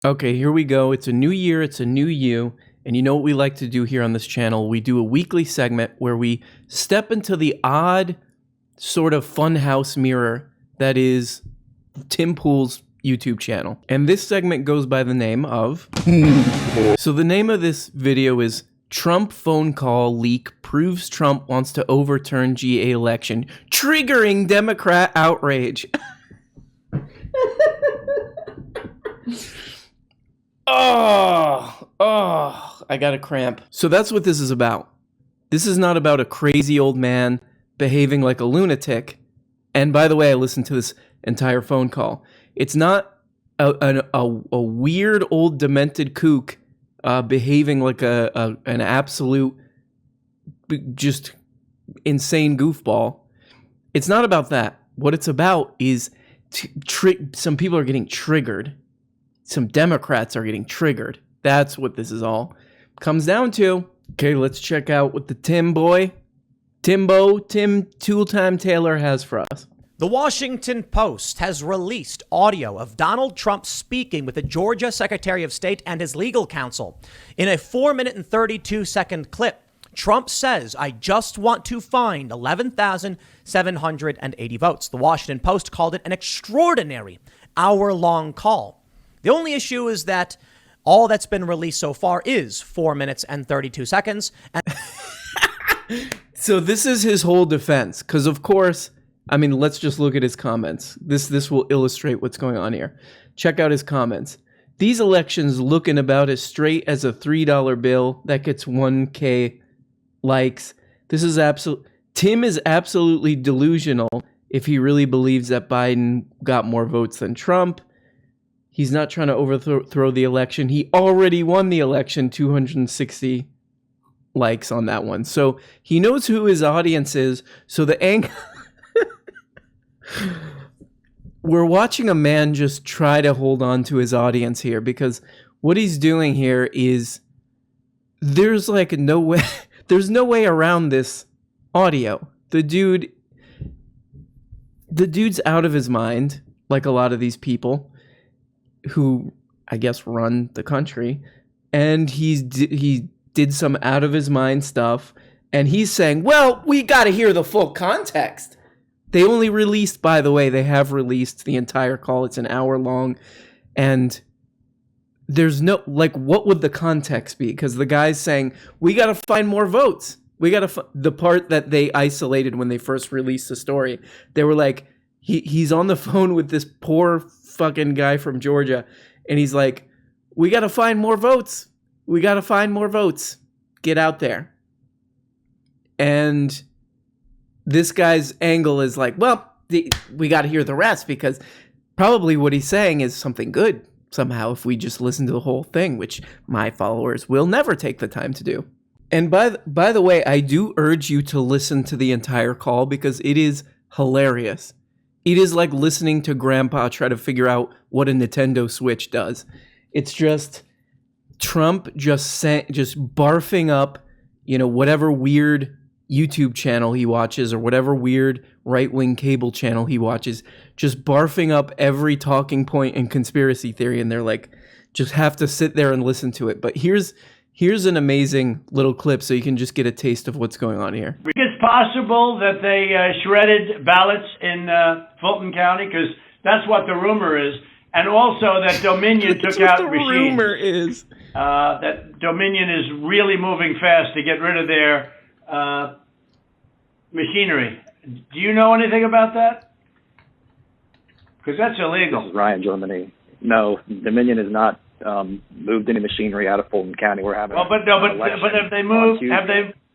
Okay, here we go. It's a new year, it's a new you. And you know what we like to do here on this channel? We do a weekly segment where we step into the odd sort of funhouse mirror that is Tim Pool's YouTube channel. And this segment goes by the name of... So the name of this video is Trump Phone Call Leak Proves Trump Wants to Overturn GA Election, Triggering Democrat Outrage. Oh, I got a cramp. So that's what this is about. This is not about a crazy old man behaving like a lunatic. And by the way, I listened to this entire phone call. It's not a weird old demented kook behaving like an absolute just insane goofball. It's not about that. What it's about is some people are getting triggered. Some Democrats are getting triggered. That's what this is all comes down to. Okay, let's check out what the Tim Tooltime Taylor has for us. The Washington Post has released audio of Donald Trump speaking with the Georgia Secretary of State and his legal counsel. In a 4-minute and 32-second clip, Trump says, "I just want to find 11,780 votes." The Washington Post called it an extraordinary hour-long call. The only issue is that all that's been released so far is 4 minutes and 32 seconds. So this is his whole defense, because of course, I mean, let's just look at his comments. This will illustrate what's going on here. Check out his comments. These elections looking about as straight as a $3 bill that gets 1K likes. This is Tim is absolutely delusional if he really believes that Biden got more votes than Trump. He's not trying to overthrow the election. He already won the election, 260 likes on that one. So he knows who his audience is. So we're watching a man just try to hold on to his audience here, because what he's doing here is there's no way around this audio. The dude's out of his mind, like a lot of these people who I guess run the country, and he did some out of his mind stuff, and he's saying, well, we got to hear the full context. They only released, by the way, they have released the entire call. It's an hour long, and there's no, what would the context be? Because the guy's saying, we got to find more votes. We got to, the part that they isolated when they first released the story, they were like, he's on the phone with this poor fucking guy from Georgia, and he's like, we got to find more votes. We got to find more votes. Get out there. And this guy's angle is like, well, we got to hear the rest, because probably what he's saying is something good somehow if we just listen to the whole thing, which my followers will never take the time to do. And by the way, I do urge you to listen to the entire call, because it is hilarious. It is like listening to Grandpa try to figure out what a Nintendo Switch does. It's just Trump just barfing up, whatever weird YouTube channel he watches or whatever weird right-wing cable channel he watches, just barfing up every talking point and conspiracy theory, and they're like, just have to sit there and listen to it. But here's an amazing little clip so you can just get a taste of what's going on here. It's possible that they shredded ballots in Fulton County, because that's what the rumor is. And also that Dominion took out machines. Rumor is that Dominion is really moving fast to get rid of their machinery. Do you know anything about that? Because that's illegal. This is Ryan, Germany. No, Dominion has not moved any machinery out of Fulton County. We're having. But have they moved?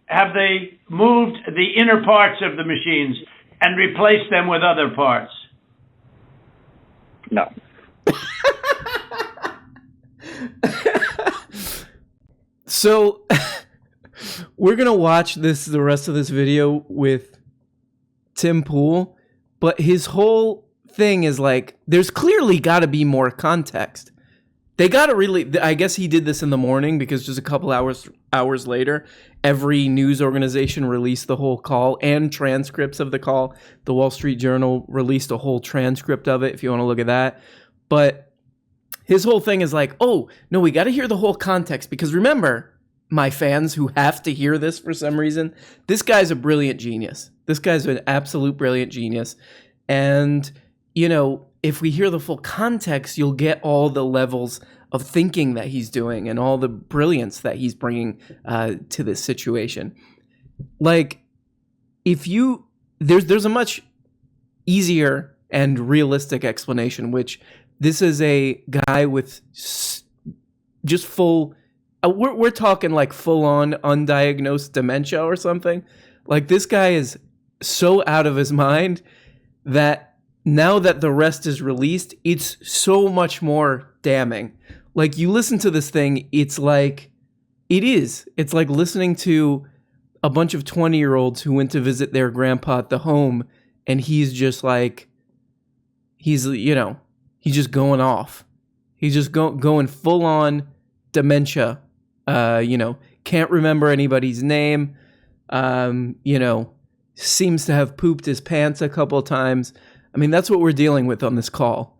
Have they moved the inner parts of the machines and replaced them with other parts? No. So we're gonna watch the rest of this video with Tim Pool, but his whole thing is like, there's clearly got to be more context. They got to really, I guess he did this in the morning, because just a couple hours later, every news organization released the whole call and transcripts of the call. The Wall Street Journal released a whole transcript of it, if you want to look at that. But his whole thing is like, oh, no, we got to hear the whole context. Because remember, my fans who have to hear this for some reason, this guy's a brilliant genius. This guy's an absolute brilliant genius. And, you know, if we hear the full context, you'll get all the levels of thinking that he's doing and all the brilliance that he's bringing to this situation. Like, there's a much easier and realistic explanation, which this is a guy with just full, we're talking like full-on undiagnosed dementia or something. Like, this guy is so out of his mind that now that the rest is released, it's so much more damning. Like, you listen to this thing, it's like listening to a bunch of 20-year-olds who went to visit their grandpa at the home, and he's just like, he's just going off. He's just going full-on dementia. Can't remember anybody's name. Seems to have pooped his pants a couple of times. I mean, that's what we're dealing with on this call.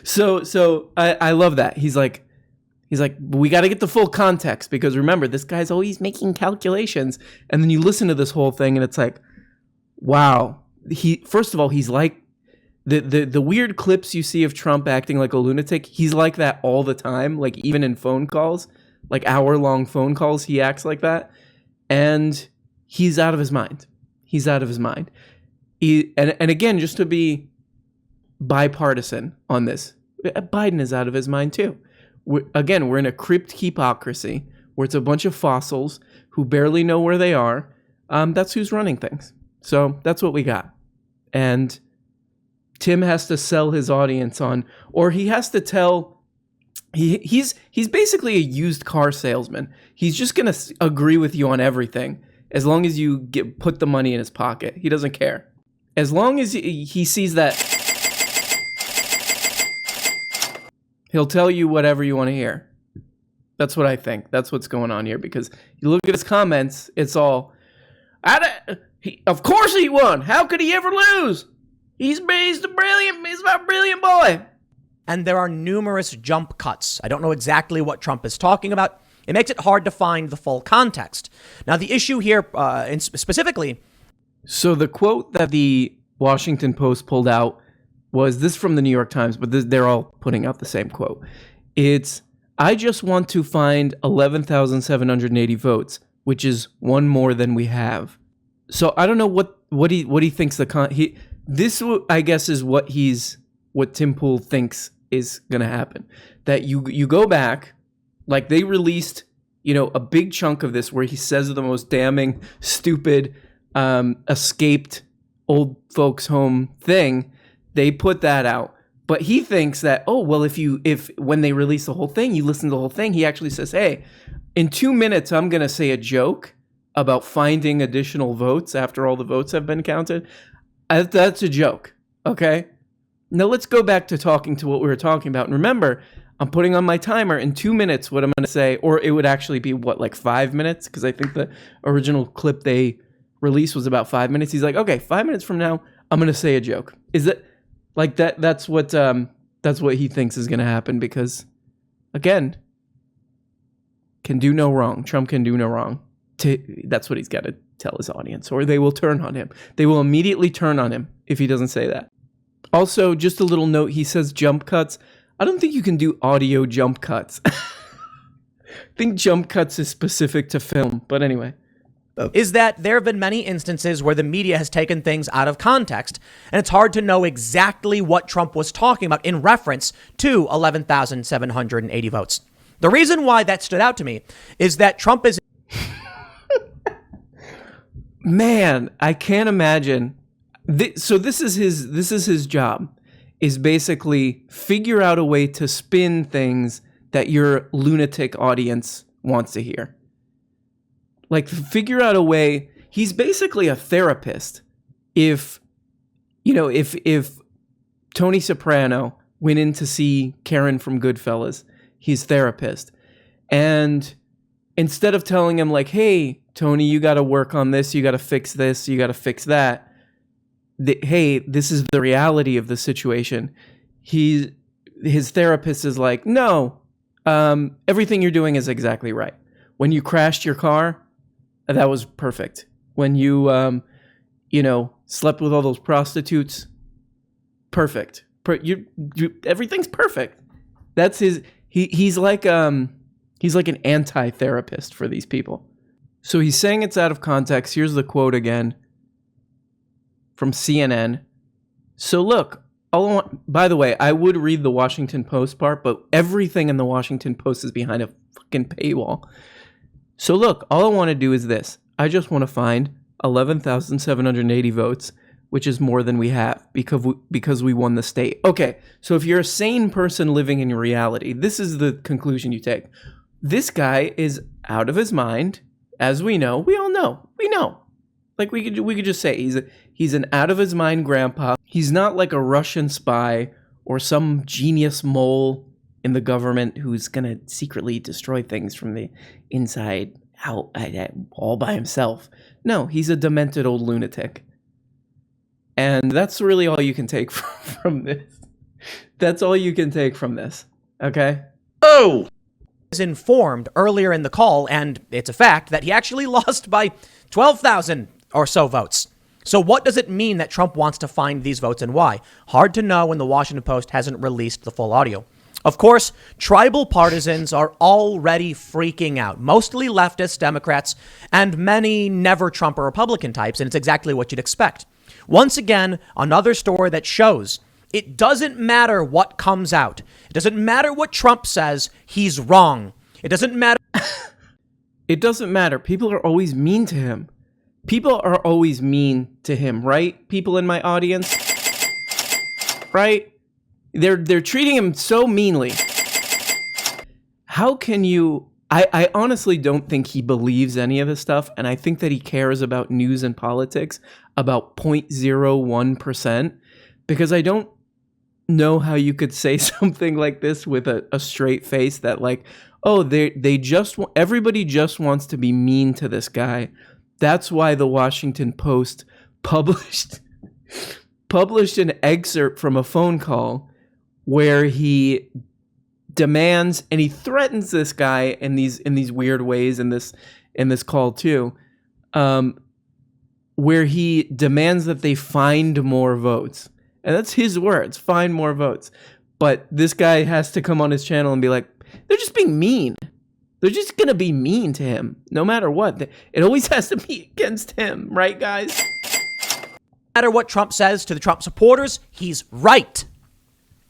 So I love that. He's like, we got to get the full context, because remember, this guy's always making calculations. And then you listen to this whole thing and it's like, wow. First of all, he's like the weird clips you see of Trump acting like a lunatic. He's like that all the time. Like, even in phone calls, like hour-long phone calls, he acts like that. And he's out of his mind. He's out of his mind. And again, just to be bipartisan on this, Biden is out of his mind too. We're in a cryptocracy where it's a bunch of fossils who barely know where they are. That's who's running things. So that's what we got. And Tim has to sell his audience on, or he has to tell, he's basically a used car salesman. He's just going to agree with you on everything as long as you put the money in his pocket. He doesn't care. As long as he sees that, he'll tell you whatever you want to hear. That's what I think. That's what's going on here, because you look at his comments, it's all, of course he won. How could he ever lose? He's a brilliant boy. And there are numerous jump cuts. I don't know exactly what Trump is talking about. It makes it hard to find the full context. Now, the issue here specifically. So the quote that the Washington Post pulled out was this from the New York Times, but they're all putting out the same quote. It's, I just want to find 11,780 votes, which is one more than we have. So I don't know what he thinks this, I guess, is what Tim Pool thinks is going to happen. That you go back, like they released, a big chunk of this where he says the most damning, stupid, escaped old folks home thing. They put that out. But he thinks that, if when they release the whole thing, you listen to the whole thing, he actually says, hey, in 2 minutes, I'm going to say a joke about finding additional votes after all the votes have been counted. That's a joke, okay? Now let's go back to talking to what we were talking about. And remember, I'm putting on my timer in 2 minutes what I'm going to say, or it would actually be, 5 minutes? Because I think the original clip they released was about 5 minutes. He's like, okay, 5 minutes from now, I'm going to say a joke. Is it like that? That's what he thinks is going to happen, because, again, can do no wrong. Trump can do no wrong. That's what he's got to tell his audience, or they will turn on him. They will immediately turn on him if he doesn't say that. Also, just a little note, he says jump cuts. I don't think you can do audio jump cuts. I think jump cuts is specific to film, but anyway. Is that there have been many instances where the media has taken things out of context, and it's hard to know exactly what Trump was talking about in reference to 11,780 votes. The reason why that stood out to me is that Trump is... Man, I can't imagine. So this is his job, is basically figure out a way to spin things that your lunatic audience wants to hear. Like, figure out a way. He's basically a therapist. If Tony Soprano went in to see Karen from Goodfellas, he's therapist. And instead of telling him like, hey, Tony, you got to work on this, you got to fix this, you got to fix that. Hey, this is the reality of the situation. his therapist is like, no, everything you're doing is exactly right. When you crashed your car, that was perfect. When you, slept with all those prostitutes, perfect. Everything's perfect. That's his. He's like an anti-therapist for these people. So he's saying it's out of context. Here's the quote again from CNN. So look, by the way, I would read the Washington Post part, but everything in the Washington Post is behind a fucking paywall. So look, all I want to do is this. I just want to find 11,780 votes, which is more than we have because we won the state. Okay, so if you're a sane person living in reality, this is the conclusion you take. This guy is out of his mind, as we know. We all know. We know. Like we could just say he's an out of his mind grandpa. He's not like a Russian spy or some genius mole in the government who's gonna secretly destroy things from the inside out all by himself. No, he's a demented old lunatic. And that's really all you can take from this. That's all you can take from this. Okay? Oh! Was informed earlier in the call, and it's a fact, that he actually lost by 12,000 or so votes. So what does it mean that Trump wants to find these votes and why? Hard to know when the Washington Post hasn't released the full audio. Of course, tribal partisans are already freaking out, mostly leftist Democrats and many never Trump or Republican types, and it's exactly what you'd expect. Once again, another story that shows it doesn't matter what comes out. It doesn't matter what Trump says. He's wrong. It doesn't matter. It doesn't matter. People are always mean to him. People are always mean to him, right? People in my audience, right? They're treating him so meanly. How can you... I honestly don't think he believes any of this stuff, and I think that he cares about news and politics about 0.01%, because I don't know how you could say something like this with a straight face that like, oh, everybody just wants to be mean to this guy. That's why the Washington Post published an excerpt from a phone call where he demands and he threatens this guy in these weird ways in this call too, where he demands that they find more votes. And that's his words, find more votes. But this guy has to come on his channel and be like, they're just being mean. They're just going to be mean to him no matter what. It always has to be against him, right, guys? No matter what Trump says to the Trump supporters, he's right.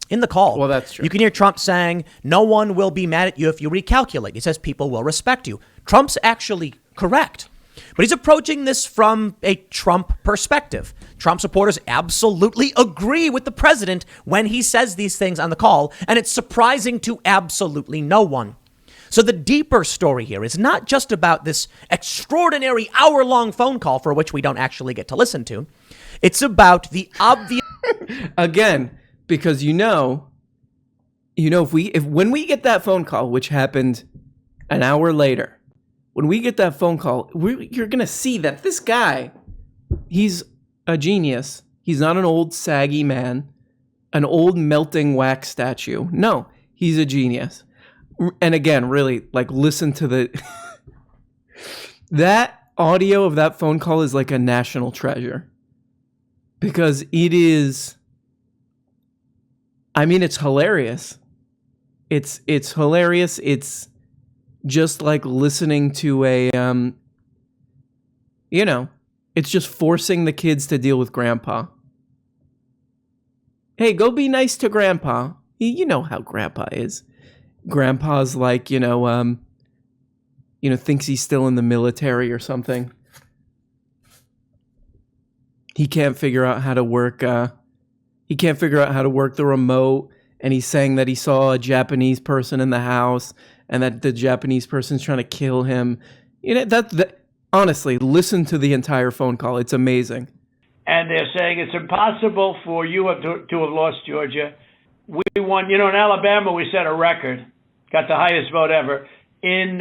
In the call, well, that's true. You can hear Trump saying, no one will be mad at you if you recalculate. He says people will respect you. Trump's actually correct. But he's approaching this from a Trump perspective. Trump supporters absolutely agree with the president when he says these things on the call, and it's surprising to absolutely no one. So the deeper story here is not just about this extraordinary hour-long phone call for which we don't actually get to listen to. It's about the obvious... Again, because when we get that phone call, which happened an hour later, when we get that phone call, you're going to see that this guy, he's a genius. He's not an old saggy man, an old melting wax statue. No, he's a genius. And again, really, like, listen to that audio of that phone call is like a national treasure. Because it is, I mean, it's hilarious. It's hilarious. It's just like listening to it's just forcing the kids to deal with grandpa. Hey, go be nice to grandpa. You know how grandpa is. Grandpa's like, thinks he's still in the military or something. He can't figure out how to work the remote, and he's saying that he saw a Japanese person in the house and that the Japanese person's trying to kill him. Honestly, listen to the entire phone call. It's amazing. And they're saying it's impossible for you to have lost Georgia. We won, in Alabama, we set a record, got the highest vote ever. In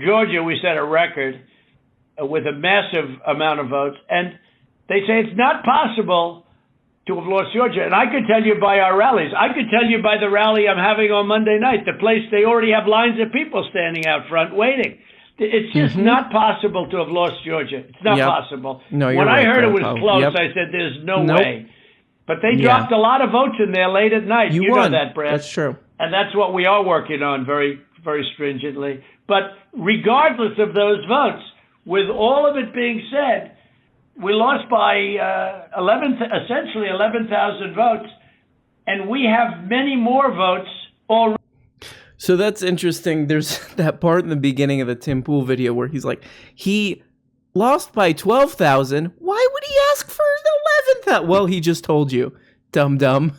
Georgia, we set a record with a massive amount of votes. And they say it's not possible to have lost Georgia. And I could tell you by our rallies. I could tell you by the rally I'm having on Monday night. The place, they already have lines of people standing out front waiting. It's just not possible to have lost Georgia. It's not possible. No, you're when right, I heard it was Grandpa. close, Yep. I said, there's no way. But they dropped a lot of votes in there late at night. You won. know that, Brad. That's true. And that's what we are working on very, very stringently. But regardless of those votes, with all of it being said, we lost by essentially 11,000 votes, and we have many more votes already. So that's interesting. There's that part in the beginning of the Tim Pool video where he's like, he lost by 12,000. Why would he ask for 11,000? Well, he just told you, dum-dum.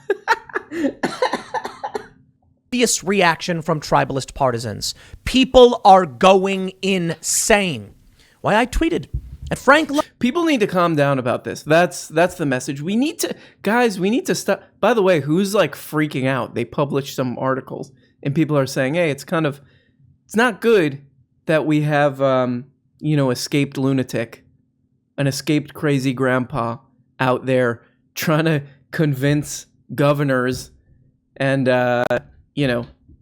Obvious reaction from tribalist partisans. People are going insane. Why I tweeted at Frank. People need to calm down about this. That's the message. We need to stop. By the way, who's like freaking out? They published some articles and people are saying, hey, it's not good that we have, escaped lunatic, an escaped crazy grandpa out there trying to convince governors and,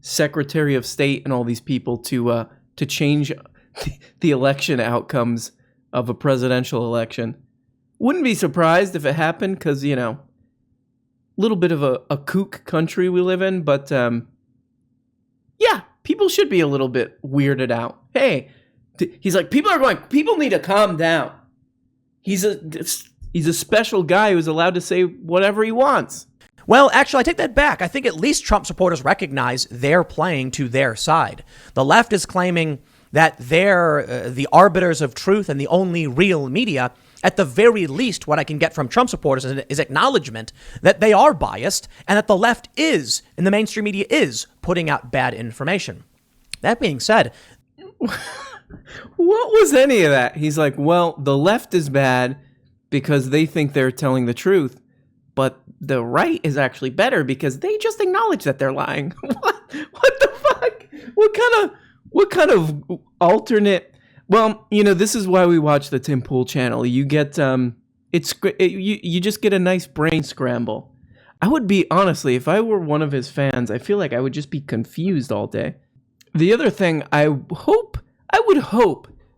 Secretary of State and all these people to change the election outcomes of a presidential election. Wouldn't be surprised if it happened because, little bit of a kook country we live in, but yeah, people should be a little bit weirded out. Hey, he's like, people need to calm down. He's a special guy who's allowed to say whatever he wants. Well, actually, I take that back. I think at least Trump supporters recognize they're playing to their side. The left is claiming that they're the arbiters of truth and the only real media. At the very least, what I can get from Trump supporters is acknowledgement that they are biased and that the left is, and the mainstream media is, putting out bad information. That being said, what was any of that? He's like, well, the left is bad because they think they're telling the truth, but the right is actually better because they just acknowledge that they're lying. What the fuck? What kind of alternate? Well, this is why we watch the Tim Pool channel. You get you just get a nice brain scramble. I would be, honestly, if I were one of his fans, I feel like I would just be confused all day. The other thing I would hope,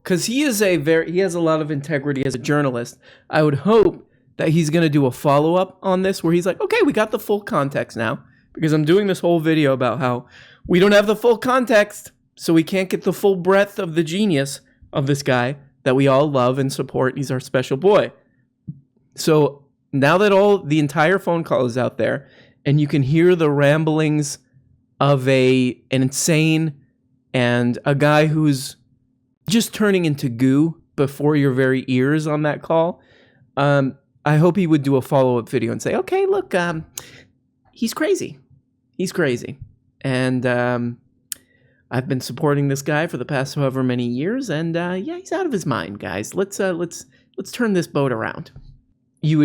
because he has a lot of integrity as a journalist, I would hope that he's going to do a follow-up on this where he's like, okay, we got the full context now, because I'm doing this whole video about how we don't have the full context, so we can't get the full breadth of the genius of this guy that we all love and support. He's our special boy. So now that the entire phone call is out there and you can hear the ramblings of an insane and a guy who's just turning into goo before your very ears on that call, I hope he would do a follow-up video and say, okay, look, he's crazy. He's crazy. And I've been supporting this guy for the past however many years, and he's out of his mind, guys. Let's turn this boat around. You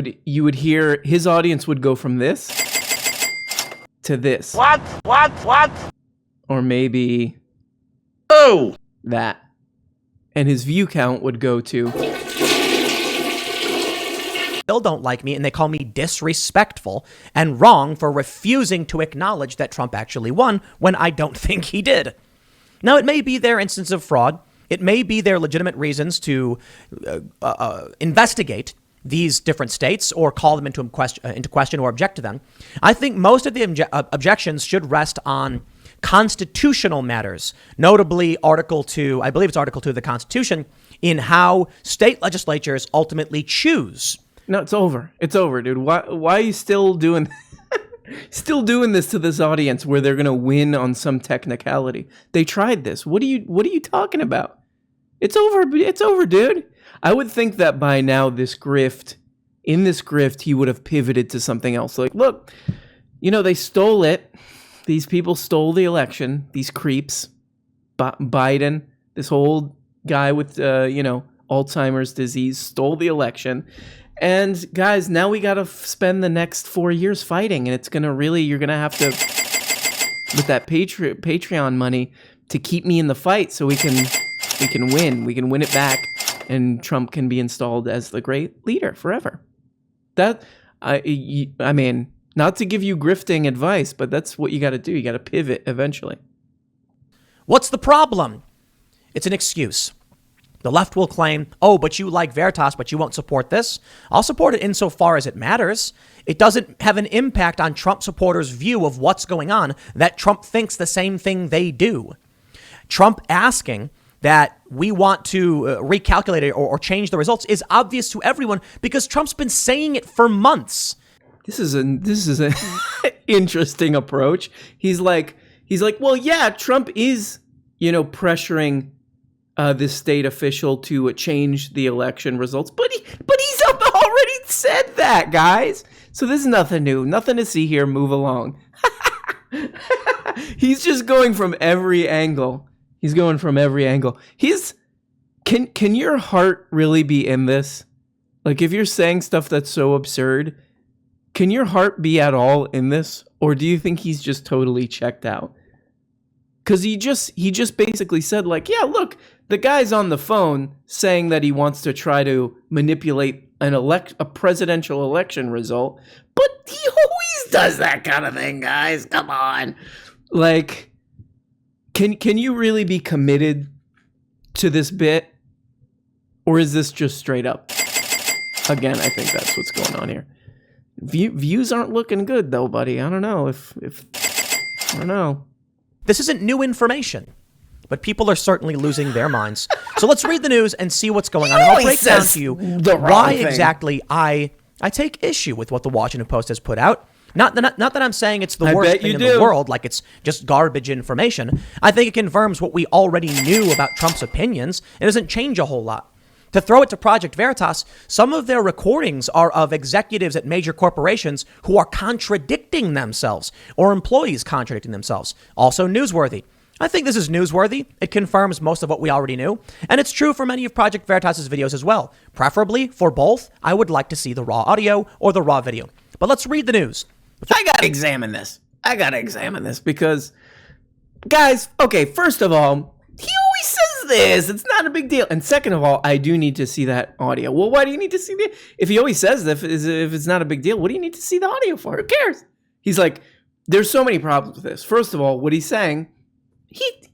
would hear his audience would go from this to this. What? Or maybe that. And his view count would go to still don't like me and they call me disrespectful and wrong for refusing to acknowledge that Trump actually won when I don't think he did. Now, it may be their instance of fraud. It may be their legitimate reasons to investigate these different states or call them into question or object to them. I think most of the objections should rest on constitutional matters, notably Article 2, I believe it's Article 2 of the Constitution, in how state legislatures ultimately choose. No, it's over. It's over, dude. Why are you still doing this to this audience where they're gonna win on some technicality? They tried this. What are you talking about? It's over. It's over, dude. I would think that by now in this grift, he would have pivoted to something else. Like, look, they stole it. These people stole the election. These creeps, Biden, this old guy with Alzheimer's disease, stole the election. And guys, now we got to spend the next 4 years fighting, and you're gonna have to, with that Patreon money, to keep me in the fight, so we can win it back, and Trump can be installed as the great leader forever. That I mean, not to give you grifting advice, but that's what you got to do. You got to pivot eventually. What's the problem? It's an excuse. The left will claim, oh, but you like Veritas, but you won't support this. I'll support it insofar as it matters. It doesn't have an impact on Trump supporters' view of what's going on, that Trump thinks the same thing they do. Trump asking that we want to recalculate it or change the results is obvious to everyone because Trump's been saying it for months. This is an interesting approach. He's like, well, yeah, Trump is, pressuring this state official to change the election results, but he's already said that, guys. So this is nothing new, nothing to see here. Move along. He's just going from every angle. Can your heart really be in this? Like, if you're saying stuff that's so absurd, can your heart be at all in this? Or do you think he's just totally checked out? Because he just basically said, like, yeah, look, the guy's on the phone saying that he wants to try to manipulate a presidential election result, but he always does that kind of thing, guys. Come on. Like, can you really be committed to this bit? Or is this just straight up? Again, I think that's what's going on here. Views aren't looking good, though, buddy. I don't know if I don't know. This isn't new information, but people are certainly losing their minds. So let's read the news and see what's going on. And I'll break down to you why exactly I take issue with what the Washington Post has put out. Not that I'm saying it's the worst thing in the world, like it's just garbage information. I think it confirms what we already knew about Trump's opinions. It doesn't change a whole lot. To throw it to Project Veritas, some of their recordings are of executives at major corporations who are contradicting themselves or employees contradicting themselves. Also newsworthy. I think this is newsworthy. It confirms most of what we already knew. And it's true for many of Project Veritas's videos as well. Preferably for both, I would like to see the raw audio or the raw video. But let's read the news. I gotta examine this because, guys, okay, first of all, he always says this. It's not a big deal. And second of all, I do need to see that audio. Well, why do you need to see the? If he always says that, if it's not a big deal, what do you need to see the audio for? Who cares? He's like, there's so many problems with this. First of all, what he's saying,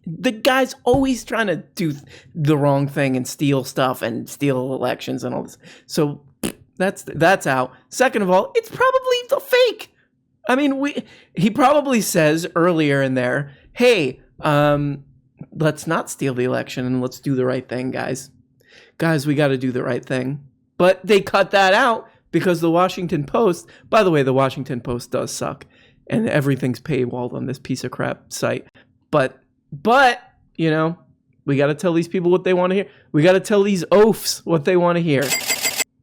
the guy's always trying to do the wrong thing and steal stuff and steal elections and all this. So that's out. Second of all, it's probably the fake. I mean, he probably says earlier in there, hey, let's not steal the election and let's do the right thing, guys. Guys, we got to do the right thing. But they cut that out because the Washington Post, by the way, the Washington Post does suck and everything's paywalled on this piece of crap site. But, we got to tell these people what they want to hear. We got to tell these oafs what they want to hear.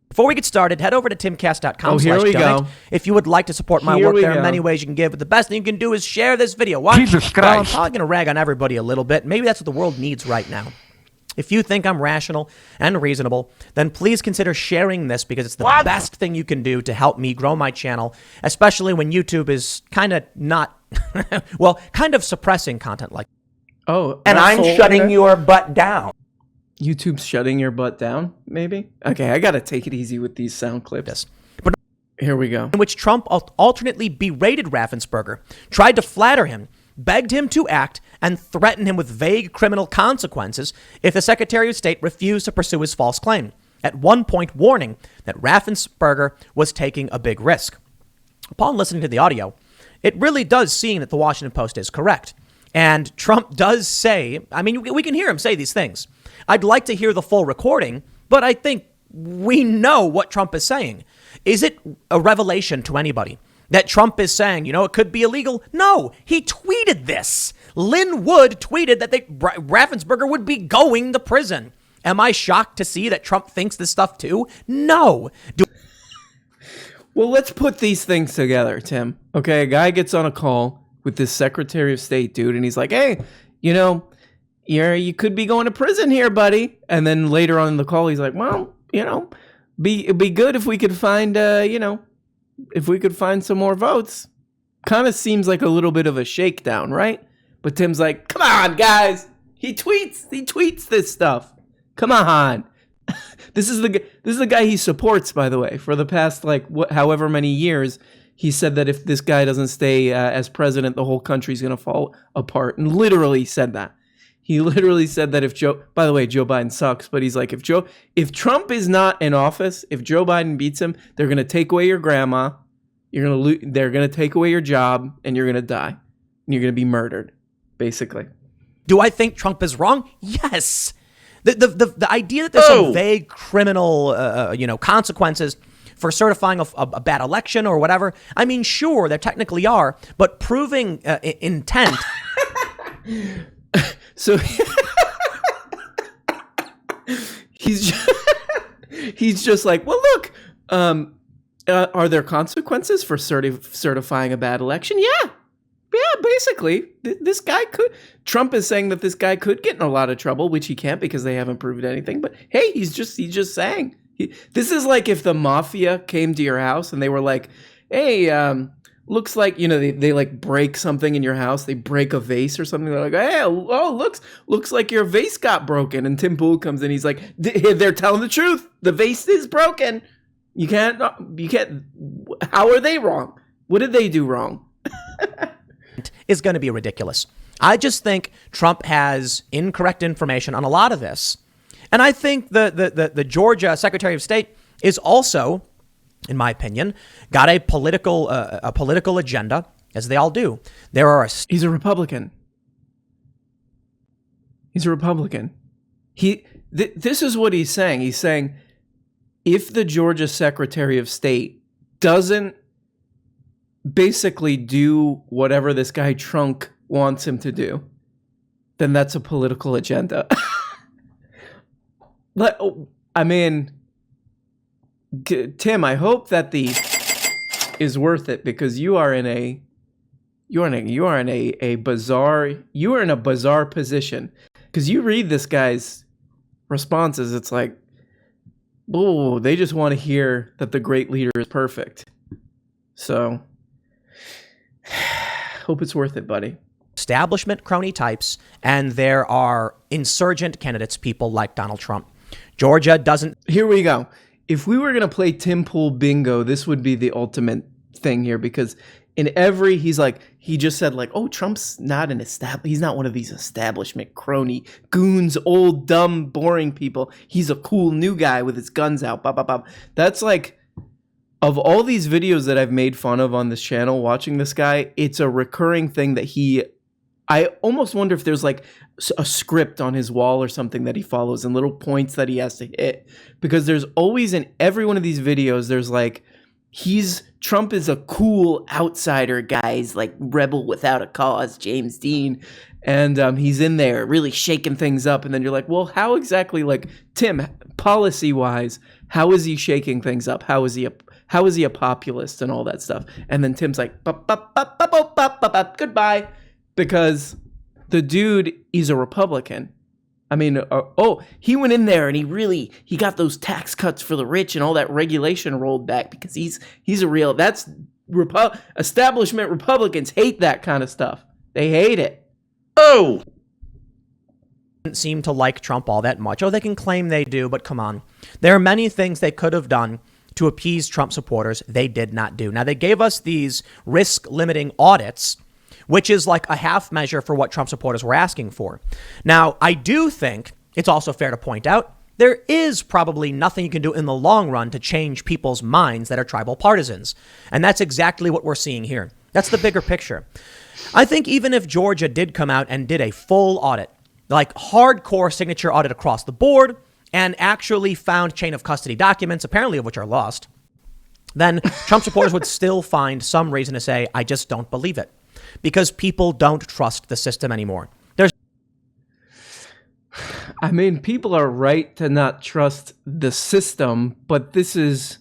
Before we get started, head over to timcast.com/donate. If you would like to support my work, there are many ways you can give, but the best thing you can do is share this video. Why? Jesus Christ. Well, I'm probably going to rag on everybody a little bit. Maybe that's what the world needs right now. If you think I'm rational and reasonable, then please consider sharing this because it's the best thing you can do to help me grow my channel, especially when YouTube is kind of not, kind of suppressing content like. Oh, and I'm shutting your butt down. YouTube's shutting your butt down, maybe? Okay, I gotta take it easy with these sound clips. But here we go. In which Trump alternately berated Raffensperger, tried to flatter him, begged him to act, and threatened him with vague criminal consequences if the Secretary of State refused to pursue his false claim, at one point warning that Raffensperger was taking a big risk. Upon listening to the audio, it really does seem that the Washington Post is correct. And Trump does say, I mean, we can hear him say these things. I'd like to hear the full recording, but I think we know what Trump is saying. Is it a revelation to anybody that Trump is saying, it could be illegal? No, he tweeted this. Lynn Wood tweeted that Raffensperger would be going to prison. Am I shocked to see that Trump thinks this stuff too? No. Well, let's put these things together, Tim. Okay, a guy gets on a call with this Secretary of State dude, and he's like, hey, you could be going to prison here, buddy. And then later on in the call, he's like, well, it'd be good if we could find, if we could find some more votes. Kind of seems like a little bit of a shakedown, right? But Tim's like, come on, guys. He tweets this stuff. Come on. This is the guy he supports, by the way. For the past however many years, he said that if this guy doesn't stay as president, the whole country's going to fall apart, and literally said that. He literally said that by the way, Joe Biden sucks, but he's like, if Trump is not in office, if Joe Biden beats him, they're going to take away your grandma, they're going to take away your job, and you're going to die. And you're going to be murdered, basically. Do I think Trump is wrong? Yes. The idea that there's some vague criminal, consequences for certifying a bad election or whatever. I mean, sure, there technically are, but proving intent. So he's just like, well, look, are there consequences for certifying a bad election? Yeah, basically, this guy could. Trump is saying that this guy could get in a lot of trouble, which he can't because they haven't proved anything. But hey, he's just saying. This is like if the mafia came to your house and they were like, hey, looks like, they like break something in your house. They break a vase or something. They're like, hey, looks like your vase got broken. And Tim Pool comes in. He's like, they're telling the truth. The vase is broken. You can't, how are they wrong? What did they do wrong? Is going to be ridiculous. I just think Trump has incorrect information on a lot of this. And I think the Georgia Secretary of State is also, in my opinion, got a political agenda, as they all do. He's a Republican. This is what he's saying. He's saying if the Georgia Secretary of State doesn't basically do whatever this guy Trump wants him to do, then that's a political agenda. I mean, Tim, I hope that the is worth it, because you are in a bizarre position, because you read this guy's responses, it's like, oh, they just want to hear that the great leader is perfect. So hope it's worth it, buddy. Establishment crony types, and there are insurgent candidates, people like Donald Trump. Georgia doesn't. Here we go. If we were going to play Tim Pool bingo, this would be the ultimate thing here, because he just said like, oh, Trump's not he's not one of these establishment crony goons, old, dumb, boring people. He's a cool new guy with his guns out. Bop, bop, bop. That's like, of all these videos that I've made fun of on this channel, watching this guy, it's a recurring thing that I almost wonder if there's like a script on his wall or something that he follows and little points that he has to hit, because there's always, in every one of these videos, there's like, Trump is a cool outsider guy. He's like rebel without a cause, James Dean. And he's in there really shaking things up. And then you're like, well, how exactly, like, Tim, policy wise, how is he shaking things up? How is he a populist and all that stuff? And then Tim's like, goodbye. Because the dude, he's a Republican. I mean, he went in there and he got those tax cuts for the rich and all that regulation rolled back, because he's a real, establishment Republicans hate that kind of stuff. They hate it. Oh! Doesn't seem to like Trump all that much. Oh, they can claim they do, but come on. There are many things they could have done to appease Trump supporters they did not do. Now, they gave us these risk-limiting audits, which is like a half measure for what Trump supporters were asking for. Now, I do think it's also fair to point out there is probably nothing you can do in the long run to change people's minds that are tribal partisans. And that's exactly what we're seeing here. That's the bigger picture. I think even if Georgia did come out and did a full audit, like hardcore signature audit across the board, and actually found chain of custody documents, apparently of which are lost, then Trump supporters would still find some reason to say, I just don't believe it. Because people don't trust the system anymore. I mean, people are right to not trust the system, but it's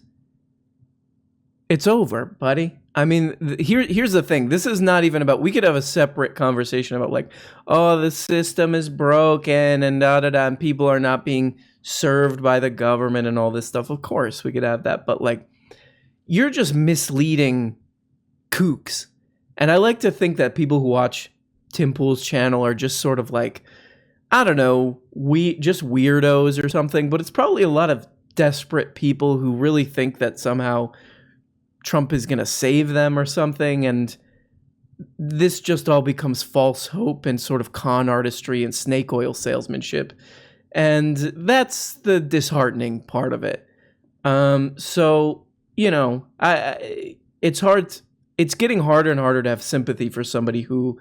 over, buddy. I mean, here's the thing. This is not even about, we could have a separate conversation about like, oh, the system is broken and da-da-da, and people are not being served by the government and all this stuff. Of course, we could have that. But like, you're just misleading kooks. And I like to think that people who watch Tim Pool's channel are just sort of like, I don't know, just weirdos or something, but it's probably a lot of desperate people who really think that somehow Trump is going to save them or something, and this just all becomes false hope and sort of con artistry and snake oil salesmanship. And that's the disheartening part of it. So, you know, it's hard. It's getting harder and harder to have sympathy for somebody who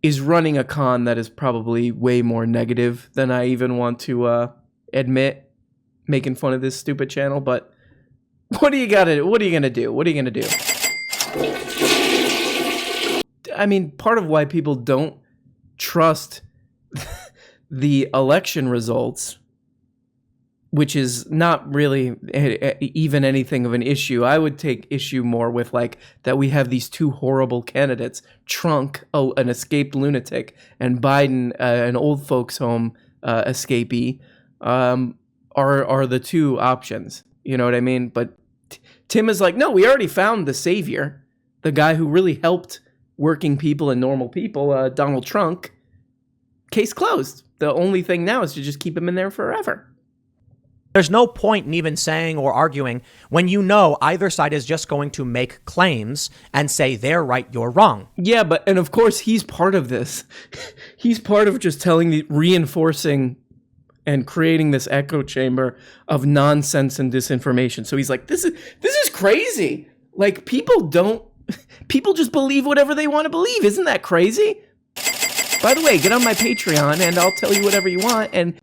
is running a con that is probably way more negative than I even want to admit, making fun of this stupid channel. But what are you gonna do? What are you gonna do? I mean, part of why people don't trust the election results, which is not really even anything of an issue. I would take issue more with like that we have these two horrible candidates, Trump, an escaped lunatic, and Biden, an old folks home escapee, are the two options. You know what I mean? But Tim is like, no, we already found the savior, the guy who really helped working people and normal people, Donald Trump. Case closed. The only thing now is to just keep him in there forever. There's no point in even saying or arguing when you know either side is just going to make claims and say they're right, you're wrong. Yeah, and of course he's part of this. He's part of just reinforcing and creating this echo chamber of nonsense and disinformation. So he's like, this is crazy. Like people just believe whatever they want to believe. Isn't that crazy? By the way, get on my Patreon and I'll tell you whatever you want. And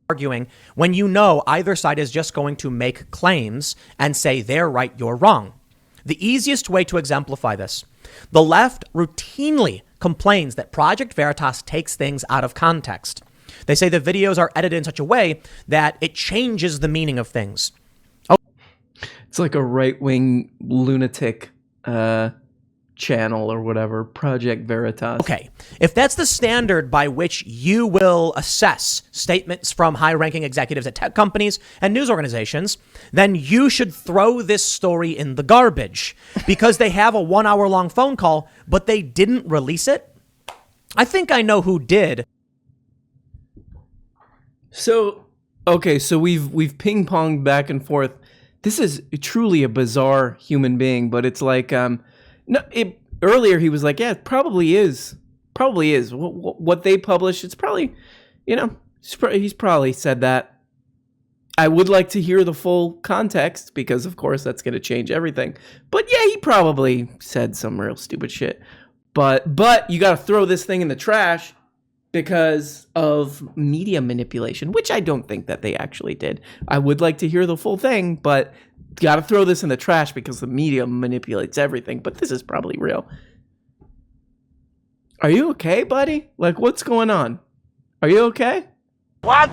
arguing when you know either side is just going to make claims and say they're right, you're wrong. The easiest way to exemplify this, the left routinely complains that Project Veritas takes things out of context. They say the videos are edited in such a way that it changes the meaning of things. It's like a right-wing lunatic channel or whatever, Project Veritas. Okay, if that's the standard by which you will assess statements from high-ranking executives at tech companies and news organizations, then you should throw this story in the garbage because they have a 1 hour long phone call, but they didn't release it. I think I know who did. So, okay, so we've ping-ponged back and forth. This is truly a bizarre human being, but it's like, earlier he was like, yeah, it probably is. Probably is. What they publish, it's probably, he's probably said that. I would like to hear the full context because, of course, that's going to change everything. But yeah, he probably said some real stupid shit. But you got to throw this thing in the trash because of media manipulation, which I don't think that they actually did. I would like to hear the full thing, but got to throw this in the trash because the media manipulates everything. But this is probably real. Are you okay, buddy? Like, what's going on? Are you okay? What?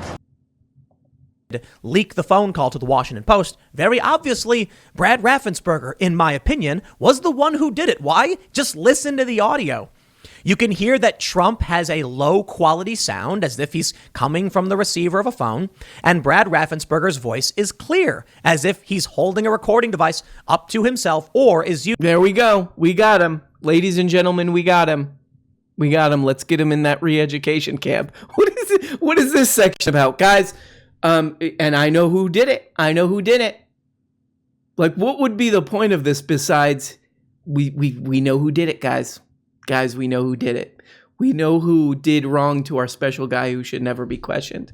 Leak the phone call to the Washington Post. Very obviously, Brad Raffensperger, in my opinion, was the one who did it. Why? Just listen to the audio. You can hear that Trump has a low quality sound as if he's coming from the receiver of a phone. And Brad Raffensperger's voice is clear as if he's holding a recording device up to himself or is using. There we go. We got him. Ladies and gentlemen, we got him. We got him. Let's get him in that re-education camp. What is this section about, guys? And I know who did it. Like, what would be the point of this besides we know who did it, guys? Guys, we know who did it. We know who did wrong to our special guy who should never be questioned.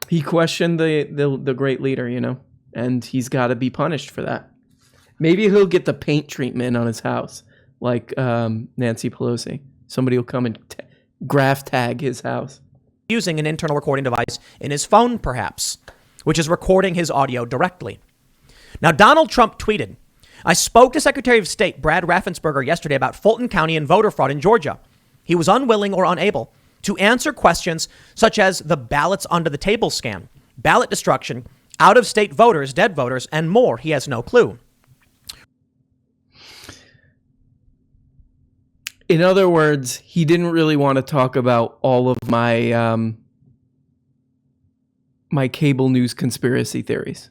He questioned the great leader, and he's got to be punished for that. Maybe he'll get the paint treatment on his house, like Nancy Pelosi. Somebody will come and graph tag his house. Using an internal recording device in his phone, perhaps, which is recording his audio directly. Now, Donald Trump tweeted, I spoke to Secretary of State Brad Raffensperger yesterday about Fulton County and voter fraud in Georgia. He was unwilling or unable to answer questions such as the ballots under the table scam, ballot destruction, out-of-state voters, dead voters, and more. He has no clue. In other words, he didn't really want to talk about all of my my cable news conspiracy theories.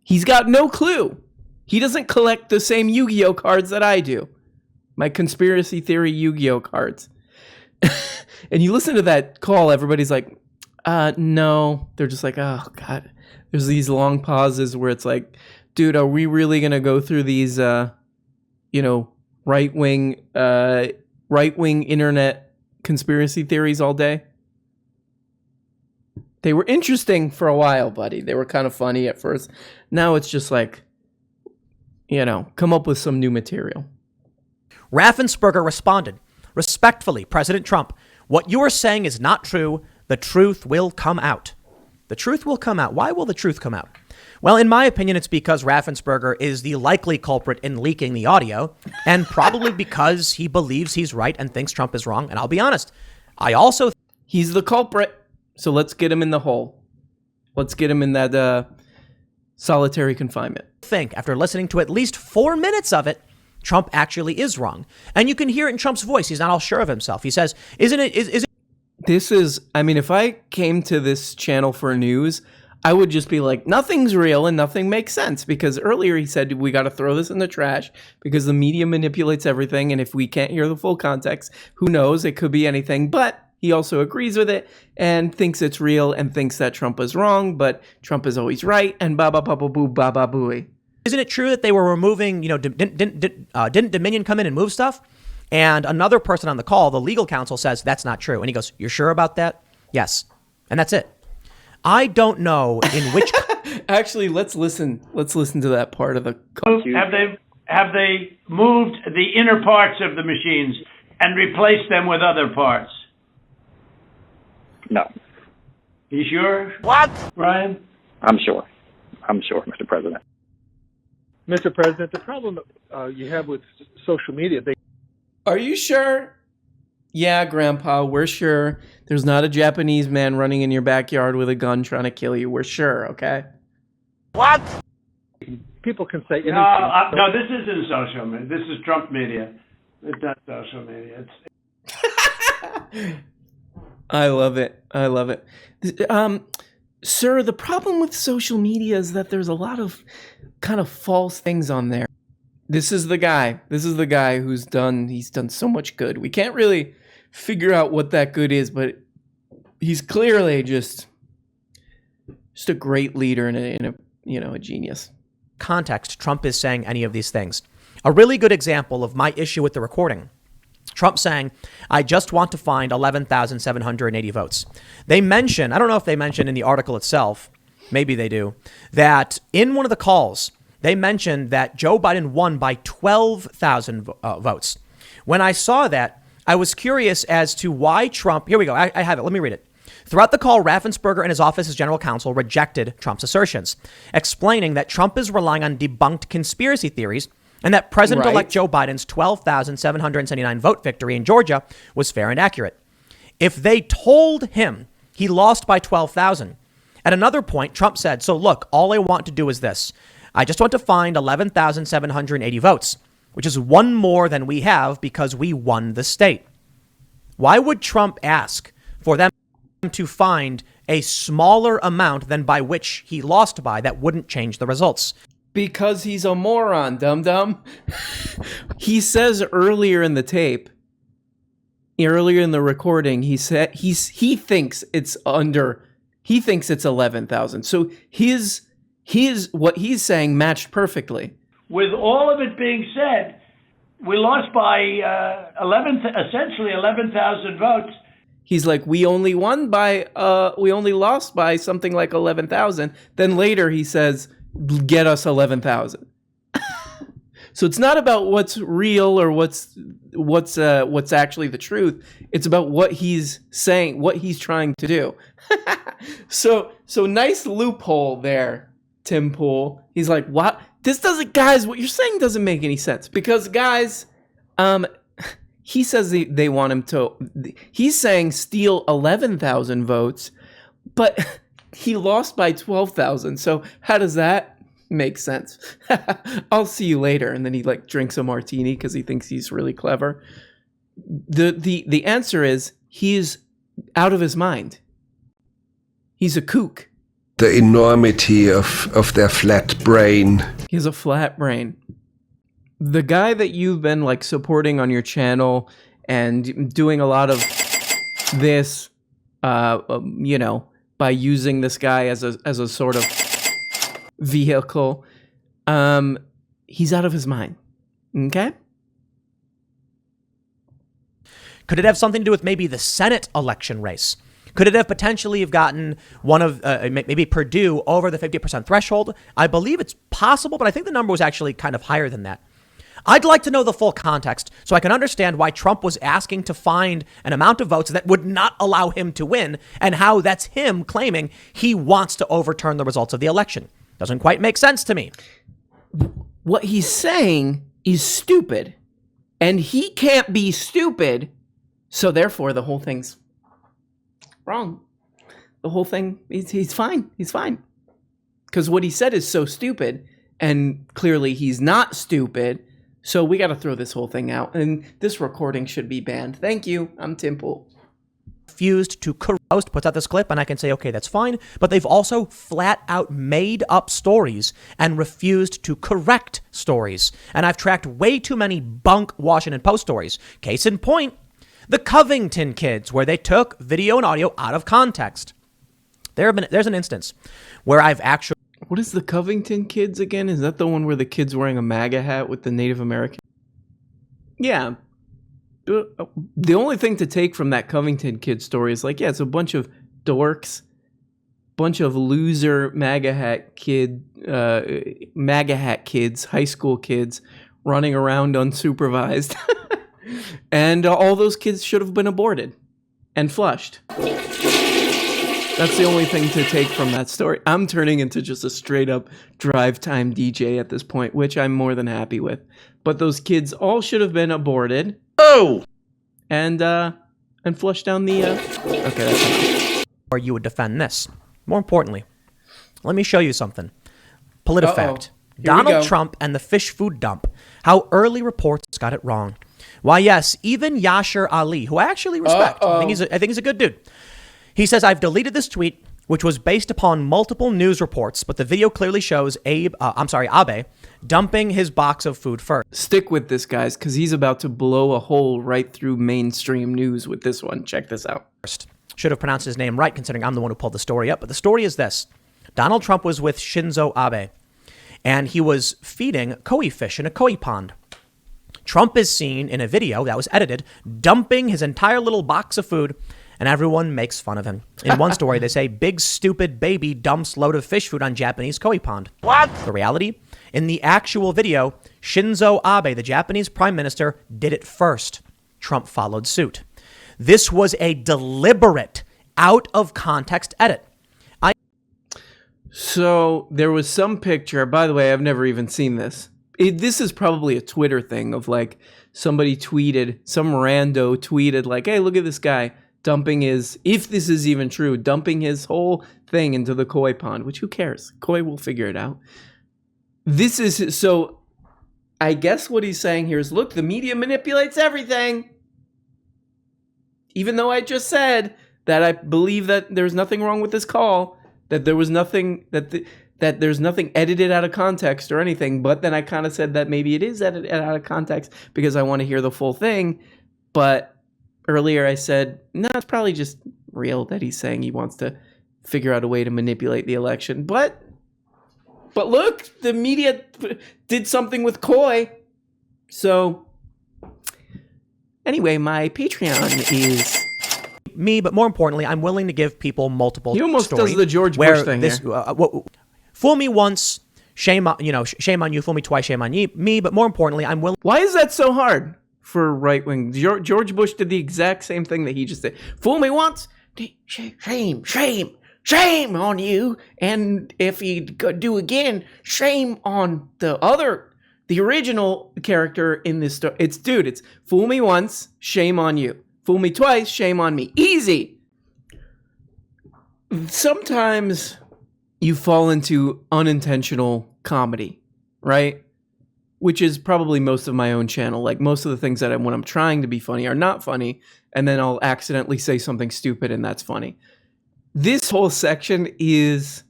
He's got no clue. He doesn't collect the same Yu-Gi-Oh cards that I do. My conspiracy theory Yu-Gi-Oh cards. And you listen to that call, everybody's like, no. They're just like, oh, God. There's these long pauses where it's like, dude, are we really going to go through these, right-wing internet conspiracy theories all day? They were interesting for a while, buddy. They were kind of funny at first. Now it's just like, come up with some new material. Raffensperger responded, respectfully, President Trump, what you are saying is not true. The truth will come out. The truth will come out. Why will the truth come out? Well, in my opinion, it's because Raffensperger is the likely culprit in leaking the audio, and probably because he believes he's right and thinks Trump is wrong. And I'll be honest, I also... He's the culprit, so let's get him in the hole. Let's get him in that solitary confinement. think, after listening to at least 4 minutes of it, Trump actually is wrong. And you can hear it in Trump's voice. He's not all sure of himself. He says, isn't it... This is, I mean, if I came to this channel for news, I would just be like, nothing's real and nothing makes sense. Because earlier he said, we got to throw this in the trash because the media manipulates everything. And if we can't hear the full context, who knows? It could be anything. But he also agrees with it and thinks it's real and thinks that Trump is wrong, but Trump is always right. And boo, ba booey. Isn't it true that they were removing, didn't Dominion come in and move stuff? And another person on the call, the legal counsel, says that's not true. And he goes, you're sure about that? Yes. And that's it. I don't know in which... Actually, let's listen to that part of the call. Have they moved the inner parts of the machines and replaced them with other parts? No. You sure? What? Brian? I'm sure, Mr. President. Mr. President, the problem you have with social media, Are you sure? Yeah, Grandpa, we're sure. There's not a Japanese man running in your backyard with a gun trying to kill you. We're sure, okay? What? people can say anything. No, this isn't social media. This is Trump media. It's not social media. I love it. I love it. Sir, the problem with social media is that there's a lot of kind of false things on there. This is the guy. This is the guy he's done so much good. We can't really figure out what that good is, but he's clearly just a great leader and a genius. Context, Trump is saying any of these things. A really good example of my issue with the recording. Trump saying, I just want to find 11,780 votes. They mention, I don't know if they mention in the article itself, maybe they do, that in one of the calls, they mentioned that Joe Biden won by 12,000 votes. When I saw that, I was curious as to why Trump, here we go, I have it, let me read it. Throughout the call, Raffensperger and his office as general counsel rejected Trump's assertions, explaining that Trump is relying on debunked conspiracy theories and that President-elect Joe Biden's 12,779 vote victory in Georgia was fair and accurate. If they told him he lost by 12,000, at another point, Trump said, so look, all I want to do is this. I just want to find 11,780 votes, which is one more than we have because we won the state. Why would Trump ask for them to find a smaller amount than by which he lost by that wouldn't change the results? Because he's a moron, dum-dum. He says earlier in the tape, earlier in the recording, he said he thinks it's 11,000. So his what he's saying matched perfectly. With all of it being said, we lost by essentially 11,000 votes. He's like, we only lost by something like 11,000. Then later he says, get us 11,000. So it's not about what's real or what's actually the truth. It's about what he's saying, what he's trying to do. So nice loophole there, Tim Pool. He's like, what? Guys, what you're saying doesn't make any sense because guys, he says they want him to, he's saying steal 11,000 votes, but he lost by 12,000. So how does that make sense? I'll see you later. And then he drinks a martini because he thinks he's really clever. The answer is he's out of his mind. He's a kook. The enormity of their flat brain. He has a flat brain. The guy that you've been supporting on your channel and doing a lot of this, by using this guy as a sort of vehicle, he's out of his mind. Okay? Could it have something to do with maybe the Senate election race? Could it have potentially have gotten one of maybe Purdue over the 50% threshold? I believe it's possible, but I think the number was actually kind of higher than that. I'd like to know the full context so I can understand why Trump was asking to find an amount of votes that would not allow him to win, and how that's him claiming he wants to overturn the results of the election. Doesn't quite make sense to me. What he's saying is stupid, and he can't be stupid, so therefore the whole thing's wrong. The whole thing, he's fine. He's fine. Because what he said is so stupid, and clearly he's not stupid, so we got to throw this whole thing out, and this recording should be banned. Thank you. I'm Tim Pool. Refused to correct, puts out this clip, and I can say, okay, that's fine. But they've also flat out made up stories and refused to correct stories. And I've tracked way too many bunk Washington Post stories. Case in point, the Covington Kids, where they took video and audio out of context. There's an instance where I've actually... What is the Covington Kids again? Is that the one where the kid's wearing a MAGA hat with the Native American? Yeah. The only thing to take from that Covington Kid story is it's a bunch of dorks, bunch of loser MAGA hat kids, high school kids running around unsupervised. And all those kids should have been aborted and flushed. That's the only thing to take from that story. I'm turning into just a straight up drive time DJ at this point, which I'm more than happy with. But those kids all should have been aborted. Oh! And flushed down the... Okay, that's enough. Or you would defend this. More importantly, let me show you something. PolitiFact. Donald Trump and the fish food dump. How early reports got it wrong. Why, yes, even Yashar Ali, who I actually respect. I think he's a good dude. He says, I've deleted this tweet, which was based upon multiple news reports, but the video clearly shows Abe dumping his box of food first. Stick with this, guys, because he's about to blow a hole right through mainstream news with this one. Check this out. Should have pronounced his name right, considering I'm the one who pulled the story up. But the story is this. Donald Trump was with Shinzo Abe, and he was feeding koi fish in a koi pond. Trump is seen in a video that was edited, dumping his entire little box of food, and everyone makes fun of him. In one story, they say, big stupid baby dumps load of fish food on Japanese koi pond. What? The reality? In the actual video, Shinzo Abe, the Japanese prime minister, did it first. Trump followed suit. This was a deliberate, out-of-context edit. So there was some picture, by the way, I've never even seen this. This is probably a Twitter thing of somebody tweeted, some rando tweeted hey, look at this guy dumping if this is even true, dumping his whole thing into the koi pond, which who cares? Koi will figure it out. So I guess what he's saying here is, look, the media manipulates everything. Even though I just said that I believe that there's nothing wrong with this call, that there was nothing, that there's nothing edited out of context or anything, but then I kind of said that maybe it is edited out of context because I want to hear the full thing. But earlier I said, no, it's probably just real that he's saying he wants to figure out a way to manipulate the election. But look, the media did something with koi. So anyway, my Patreon is... Me, but more importantly, I'm willing to give people multiple He almost stories does the George Bush thing here. Fool me once, shame on you. Fool me twice, shame on me. But more importantly, I'm willing. Why is that so hard for right wing? George Bush did the exact same thing that he just did. Fool me once, shame on you. And if you do again, shame on the original character in this story. It's fool me once, shame on you. Fool me twice, shame on me. Easy. Sometimes you fall into unintentional comedy, right? Which is probably most of my own channel. Most of the things that when I'm trying to be funny are not funny, and then I'll accidentally say something stupid and that's funny. This whole section is,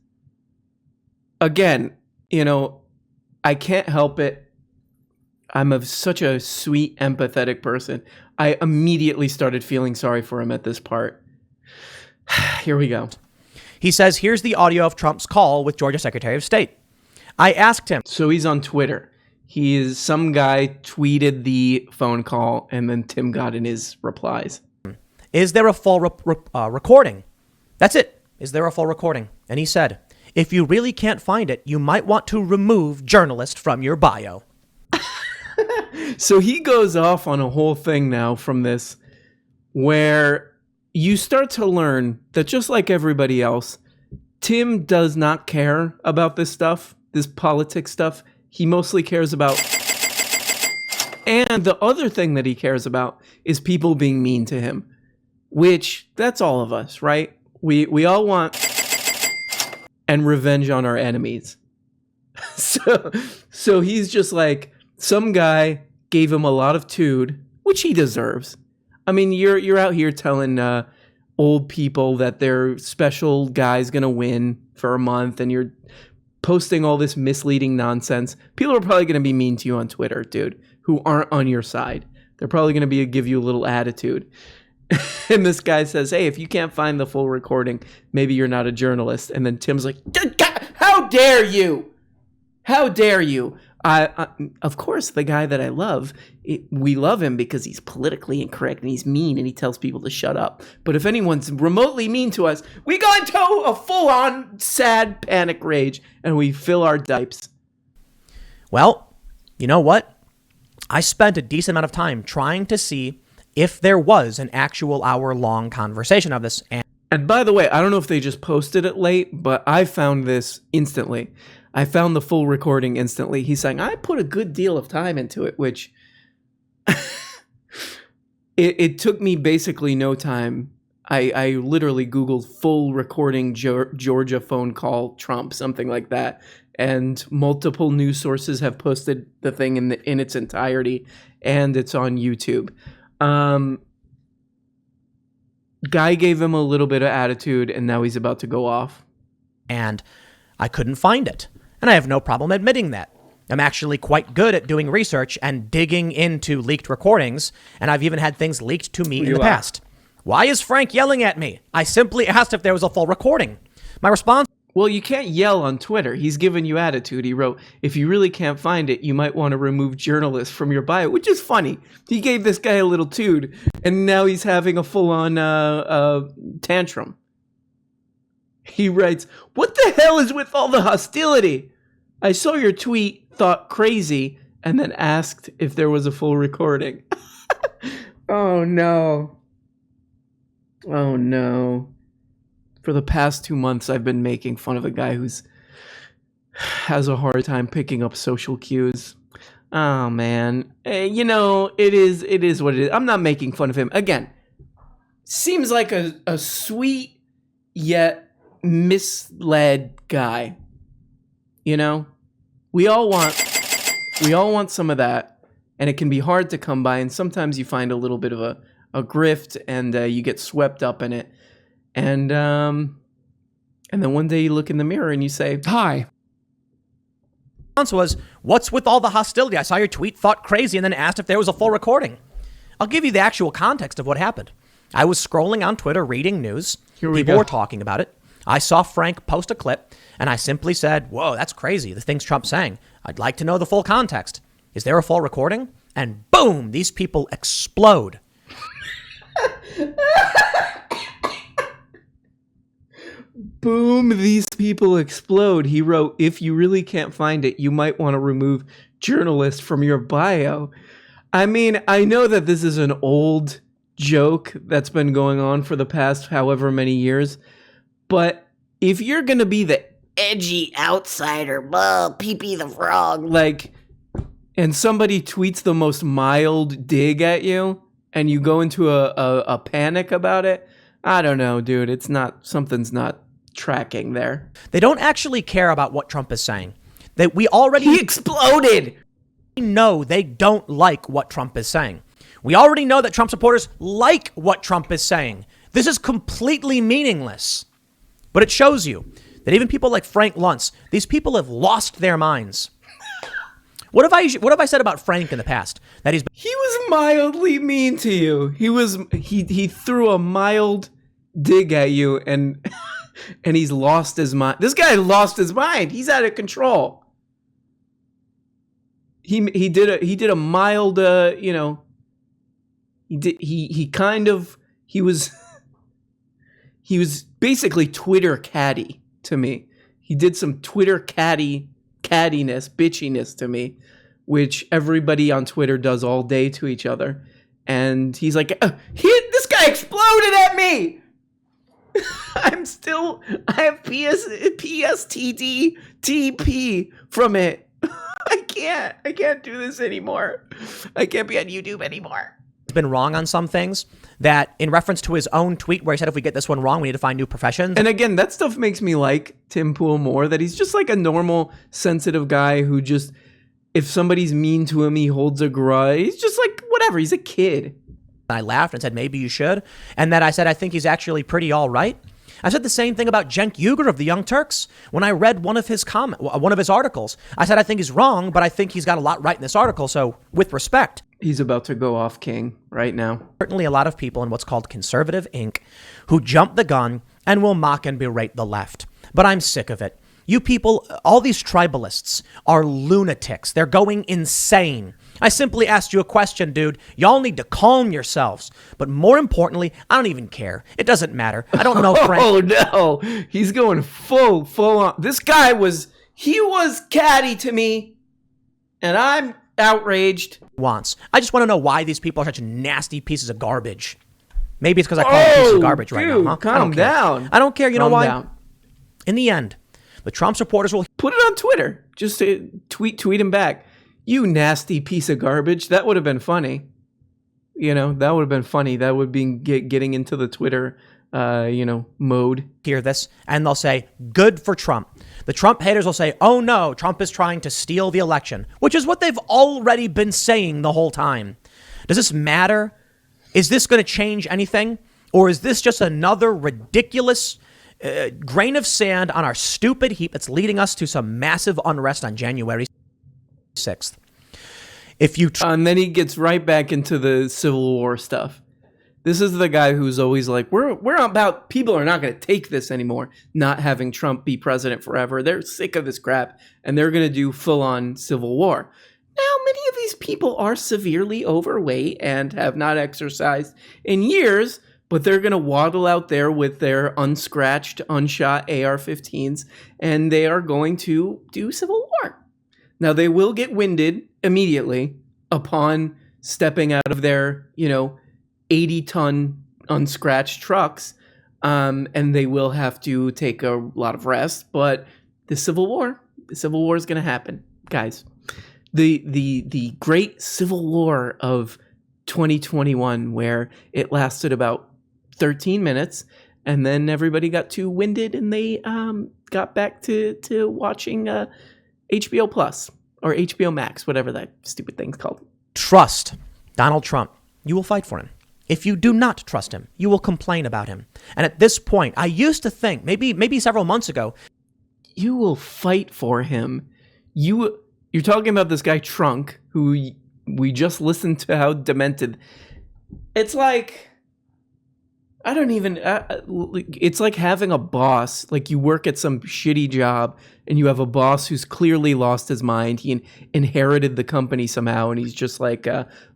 again, I can't help it. I'm such a sweet, empathetic person. I immediately started feeling sorry for him at this part. Here we go. He says, here's the audio of Trump's call with Georgia Secretary of State. I asked him. So he's on Twitter. Some guy tweeted the phone call, and then Tim got in his replies. Is there a full recording? That's it. Is there a full recording? And he said, if you really can't find it, you might want to remove journalist from your bio. So he goes off on a whole thing now from this where you start to learn that just like everybody else, Tim does not care about this stuff, this politics stuff. He mostly cares about... And the other thing that he cares about is people being mean to him, which that's all of us, right? We all want and revenge on our enemies. So he's just like, some guy gave him a lot of tood, which he deserves. I mean, you're out here telling old people that their special guy's gonna win for a month, and you're posting all this misleading nonsense. People are probably gonna be mean to you on Twitter, dude, who aren't on your side. They're probably gonna give you a little attitude. And this guy says, hey, if you can't find the full recording, maybe you're not a journalist. And then Tim's like, how dare you? How dare you? Of course, the guy that I love, we love him because he's politically incorrect and he's mean and he tells people to shut up. But if anyone's remotely mean to us, we go into a full-on sad panic rage and we fill our dipes. Well, you know what? I spent a decent amount of time trying to see if there was an actual hour-long conversation of this. And by the way, I don't know if they just posted it late, but I found this instantly. I found the full recording instantly. He's saying, I put a good deal of time into it, which it took me basically no time. I literally Googled full recording Georgia phone call Trump, something like that. And multiple news sources have posted the thing in its entirety, and it's on YouTube. Guy gave him a little bit of attitude, and now he's about to go off. And I couldn't find it. And I have no problem admitting that. I'm actually quite good at doing research and digging into leaked recordings, and I've even had things leaked to me in the past. Why is Frank yelling at me? I simply asked if there was a full recording. My response... Well, you can't yell on Twitter. He's giving you attitude. He wrote, if you really can't find it, you might want to remove journalists from your bio, which is funny. He gave this guy a little tood, and now he's having a full-on tantrum. He writes, what the hell is with all the hostility? I saw your tweet, thought crazy, and then asked if there was a full recording. Oh, no. Oh, no. For the past 2 months, I've been making fun of a guy who's has a hard time picking up social cues. Oh, man. You know, it is what it is. I'm not making fun of him. Again, seems like a sweet yet misled guy. You know? We all want some of that, and it can be hard to come by, and sometimes you find a little bit of a grift, and you get swept up in it. And then one day you look in the mirror and you say, hi. The response was, what's with all the hostility? I saw your tweet, thought crazy, and then asked if there was a full recording. I'll give you the actual context of what happened. I was scrolling on Twitter, reading news. People were talking about it. I saw Frank post a clip, and I simply said, whoa, that's crazy, the things Trump's saying. I'd like to know the full context. Is there a full recording? And boom, these people explode. Boom, these people explode. He wrote, if you really can't find it, you might want to remove journalists from your bio. I mean, I know that this is an old joke that's been going on for the past however many years, but if you're going to be the edgy outsider, pee-pee the frog, like, and somebody tweets the most mild dig at you, and you go into a panic about it, I don't know, dude. Something's not tracking there. They don't actually care about what Trump is saying. He exploded. We know they don't like what Trump is saying. We already know that Trump supporters like what Trump is saying. This is completely meaningless. But it shows you that even people like Frank Luntz, these people have lost their minds. What have I said about Frank in the past? that he was mildly mean to you. He threw a mild dig at you, and and he's lost his mind. This guy lost his mind. He's out of control. He did a mild he was basically Twitter catty to me. He did some Twitter cattiness, bitchiness to me, which everybody on Twitter does all day to each other. And he's like, this guy exploded at me. I have PSTD TP from it. I can't do this anymore. I can't be on YouTube anymore. been wrong on some things, that in reference to his own tweet where he said, if we get this one wrong, we need to find new professions. And again, that stuff makes me like Tim Pool more, that he's just like a normal, sensitive guy who just, if somebody's mean to him, he holds a grudge. He's just like, whatever, he's a kid. I laughed and said, maybe you should. And that I said, I think he's actually pretty all right. I said the same thing about Cenk Uygur of the Young Turks. When I read one of his articles, I said, I think he's wrong, but I think he's got a lot right in this article. So with respect. He's about to go off king right now. Certainly a lot of people in what's called conservative Inc. who jump the gun and will mock and berate the left. But I'm sick of it. You people, all these tribalists are lunatics. They're going insane. I simply asked you a question, dude. Y'all need to calm yourselves. But more importantly, I don't even care. It doesn't matter. I don't know Frank. Oh, no. He's going full on. This guy was catty to me, and I'm outraged. Wants. I just want to know why these people are such nasty pieces of garbage. Maybe it's because I call them pieces of garbage right now, huh? Calm down. I don't care. You know why? Down. In the end, the Trump supporters will put it on Twitter. Just to tweet him back. You nasty piece of garbage. That would have been funny. You know, that would have been funny. That would be getting into the Twitter, mode. Hear this, and they'll say, good for Trump. The Trump haters will say, oh no, Trump is trying to steal the election, which is what they've already been saying the whole time. Does this matter? Is this going to change anything? Or is this just another ridiculous grain of sand on our stupid heap that's leading us to some massive unrest on January 6th? And then he gets right back into the Civil War stuff. This is the guy who's always like, we're about, people are not going to take this anymore, not having Trump be president forever. They're sick of this crap, and they're going to do full-on Civil War. Now, many of these people are severely overweight and have not exercised in years, but they're going to waddle out there with their unscratched, unshot AR-15s, and they are going to do Civil War. Now, they will get winded immediately upon stepping out of their, 80-ton unscratched trucks, and they will have to take a lot of rest. But the Civil War is going to happen, guys. The great Civil War of 2021, where it lasted about 13 minutes, and then everybody got too winded, and they got back to watching HBO Plus or HBO Max, whatever that stupid thing's called. Trust Donald Trump. You will fight for him. If you do not trust him, you will complain about him. And at this point, I used to think, maybe several months ago, you will fight for him. You're talking about this guy Trunk, who we just listened to how demented. It's like, I don't even, it's like having a boss, like you work at some shitty job and you have a boss who's clearly lost his mind. He inherited the company somehow and he's just like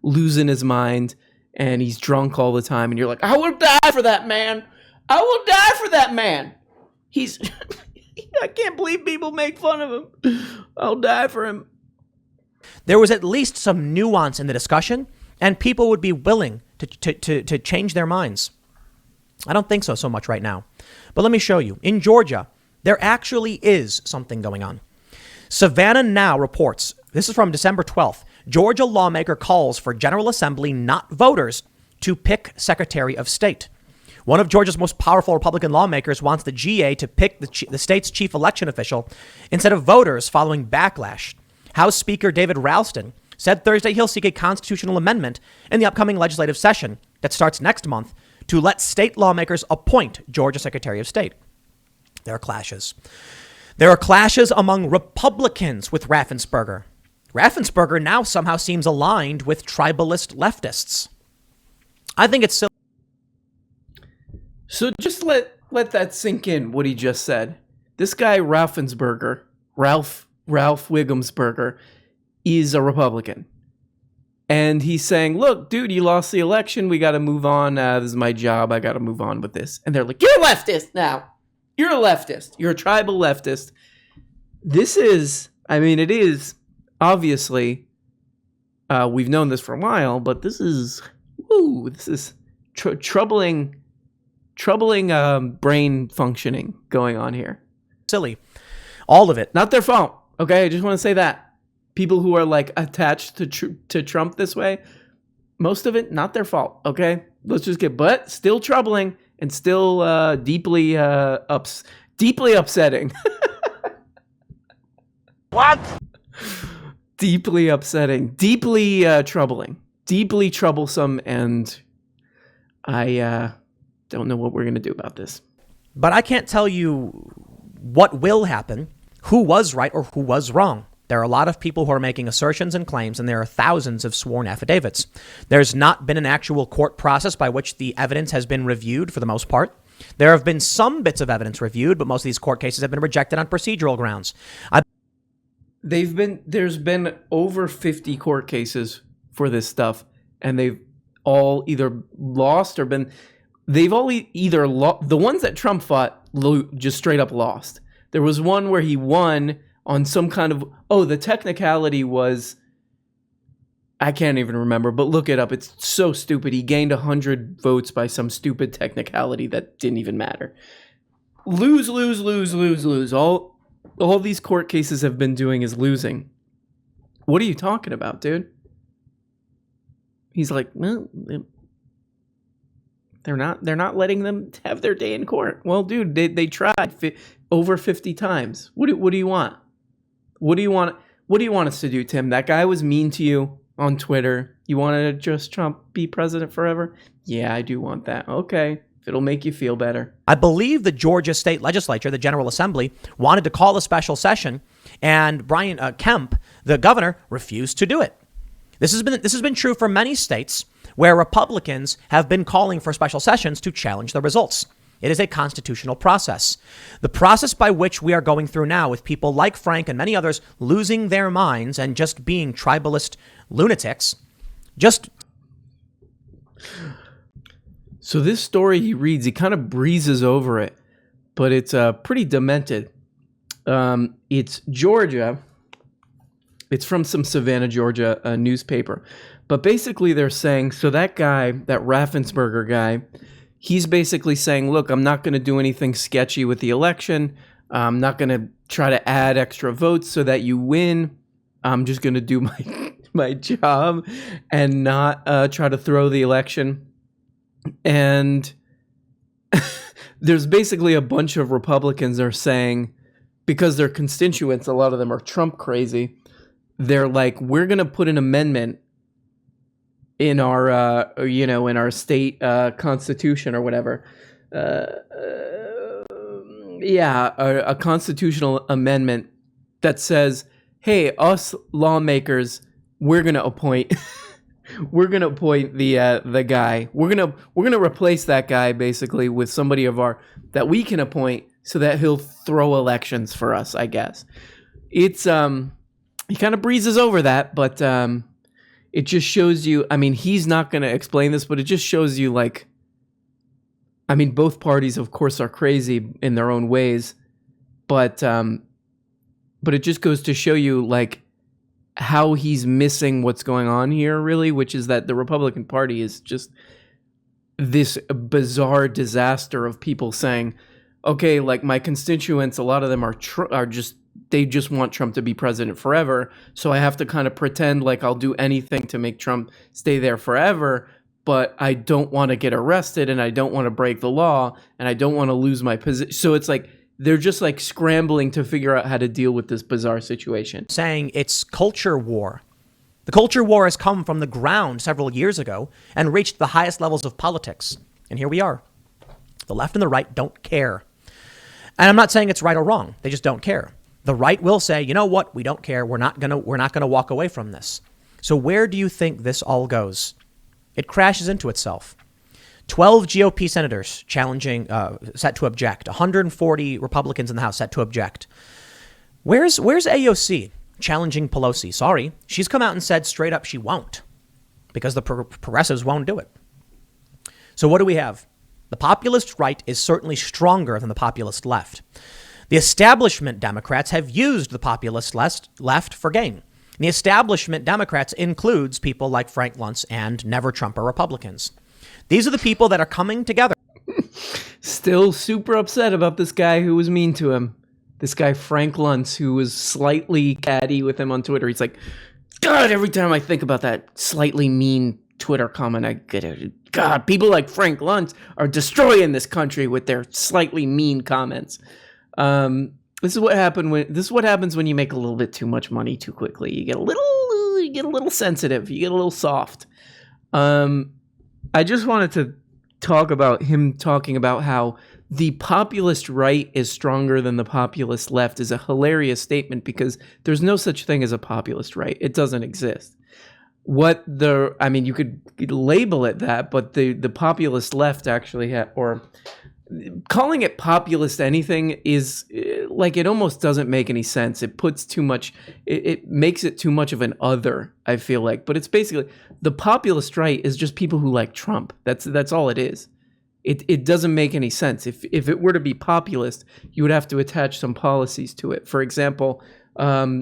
losing his mind and he's drunk all the time. And you're like, I will die for that man. I will die for that man. He's, I can't believe people make fun of him. I'll die for him. There was at least some nuance in the discussion and people would be willing to change their minds. I don't think so much right now. But let me show you. In Georgia, there actually is something going on. Savannah Now reports, this is from December 12th, Georgia lawmaker calls for General Assembly, not voters, to pick Secretary of State. One of Georgia's most powerful Republican lawmakers wants the GA to pick the state's chief election official instead of voters following backlash. House Speaker David Ralston said Thursday he'll seek a constitutional amendment in the upcoming legislative session that starts next month to let state lawmakers appoint Georgia Secretary of State. There are clashes. There are clashes among Republicans with Raffensperger. Raffensperger now somehow seems aligned with tribalist leftists. I think it's silly. So just let that sink in, what he just said. This guy, Ralph Wiggumsberger, is a Republican. And he's saying, look, dude, you lost the election. We got to move on. This is my job. I got to move on with this. And they're like, you're a leftist now. You're a leftist. You're a tribal leftist. This is, it is obviously, we've known this for a while, but this is troubling brain functioning going on here. Silly. All of it. Not their fault. Okay, I just want to say that. People who are like attached to Trump this way, most of it, not their fault. Okay, let's just but still troubling and still deeply upsetting. What? Deeply upsetting, deeply troubling, deeply troublesome, and I don't know what we're gonna do about this. But I can't tell you what will happen, who was right or who was wrong. There are a lot of people who are making assertions and claims, and there are thousands of sworn affidavits. There's not been an actual court process by which the evidence has been reviewed for the most part. There have been some bits of evidence reviewed, but most of these court cases have been rejected on procedural grounds. There's been over 50 court cases for this stuff, and they've all either lost or they've all either the ones that Trump fought just straight up lost. There was one where he won on some kind of, the technicality was, I can't even remember, but look it up. It's so stupid. He gained 100 votes by some stupid technicality that didn't even matter. Lose. All these court cases have been doing is losing. What are you talking about, dude? He's like, well, they're not letting them have their day in court. Well, dude, they tried over 50 times. What do you want? What do you want us to do, Tim? That guy was mean to you on Twitter. You wanted to just Trump be president forever? Yeah, I do want that. Okay, if it'll make you feel better. I believe the Georgia State Legislature, the General Assembly, wanted to call a special session, and Brian Kemp, the governor, refused to do it. This has been true for many states where Republicans have been calling for special sessions to challenge the results. It is a constitutional process. The process by which we are going through now, with people like Frank and many others losing their minds and just being tribalist lunatics, So this story he reads, he kind of breezes over it, but it's pretty demented. It's Georgia. It's from some Savannah, Georgia newspaper. But basically they're saying, so that guy, that Raffensperger guy, he's basically saying, look, I'm not going to do anything sketchy with the election. I'm not going to try to add extra votes so that you win. I'm just going to do my job and not try to throw the election. And there's basically a bunch of Republicans are saying, because their constituents, a lot of them are Trump crazy, they're like, we're going to put an amendment in our, in our state constitution or whatever. A constitutional amendment that says, hey, us lawmakers, we're going to appoint the guy. We're going to replace that guy basically with somebody that we can appoint so that he'll throw elections for us, I guess. It's he kind of breezes over that, but it just shows you, he's not going to explain this, but it just shows you both parties of course are crazy in their own ways, but it just goes to show you how he's missing what's going on here, really, which is that the Republican Party is just this bizarre disaster of people saying, okay, my constituents, a lot of them they just want Trump to be president forever, so I have to kind of pretend I'll do anything to make Trump stay there forever, but I don't want to get arrested, and I don't want to break the law, and I don't want to lose my position. So it's they're just scrambling to figure out how to deal with this bizarre situation. Saying it's culture war. The culture war has come from the ground several years ago and reached the highest levels of politics. And here we are. The left and the right don't care. And I'm not saying it's right or wrong. They just don't care. The right will say, you know what? We don't care. We're not gonna walk away from this. So where do you think this all goes? It crashes into itself. 12 GOP senators challenging, set to object. 140 Republicans in the House set to object. Where's AOC challenging Pelosi? Sorry, she's come out and said straight up she won't, because the progressives won't do it. So what do we have? The populist right is certainly stronger than the populist left. The establishment Democrats have used the populist left for gain. And the establishment Democrats includes people like Frank Luntz and Never Trumper Republicans. These are the people that are coming together. Still super upset about this guy who was mean to him. This guy, Frank Luntz, who was slightly catty with him on Twitter. He's like, God, every time I think about that slightly mean Twitter comment, I get it. God, people like Frank Luntz are destroying this country with their slightly mean comments. This is what happens when you make a little bit too much money too quickly. You get a little sensitive. You get a little soft. I just wanted to talk about him talking about how the populist right is stronger than the populist left is a hilarious statement, because there's no such thing as a populist right. It doesn't exist. You could label it that, but the populist left actually or calling it populist anything is like, it almost doesn't make any sense. It puts too much, it makes it too much of an other, I feel like. But it's basically, the populist right is just people who like Trump. That's all it is. It doesn't make any sense. If it were to be populist, you would have to attach some policies to it. For example, a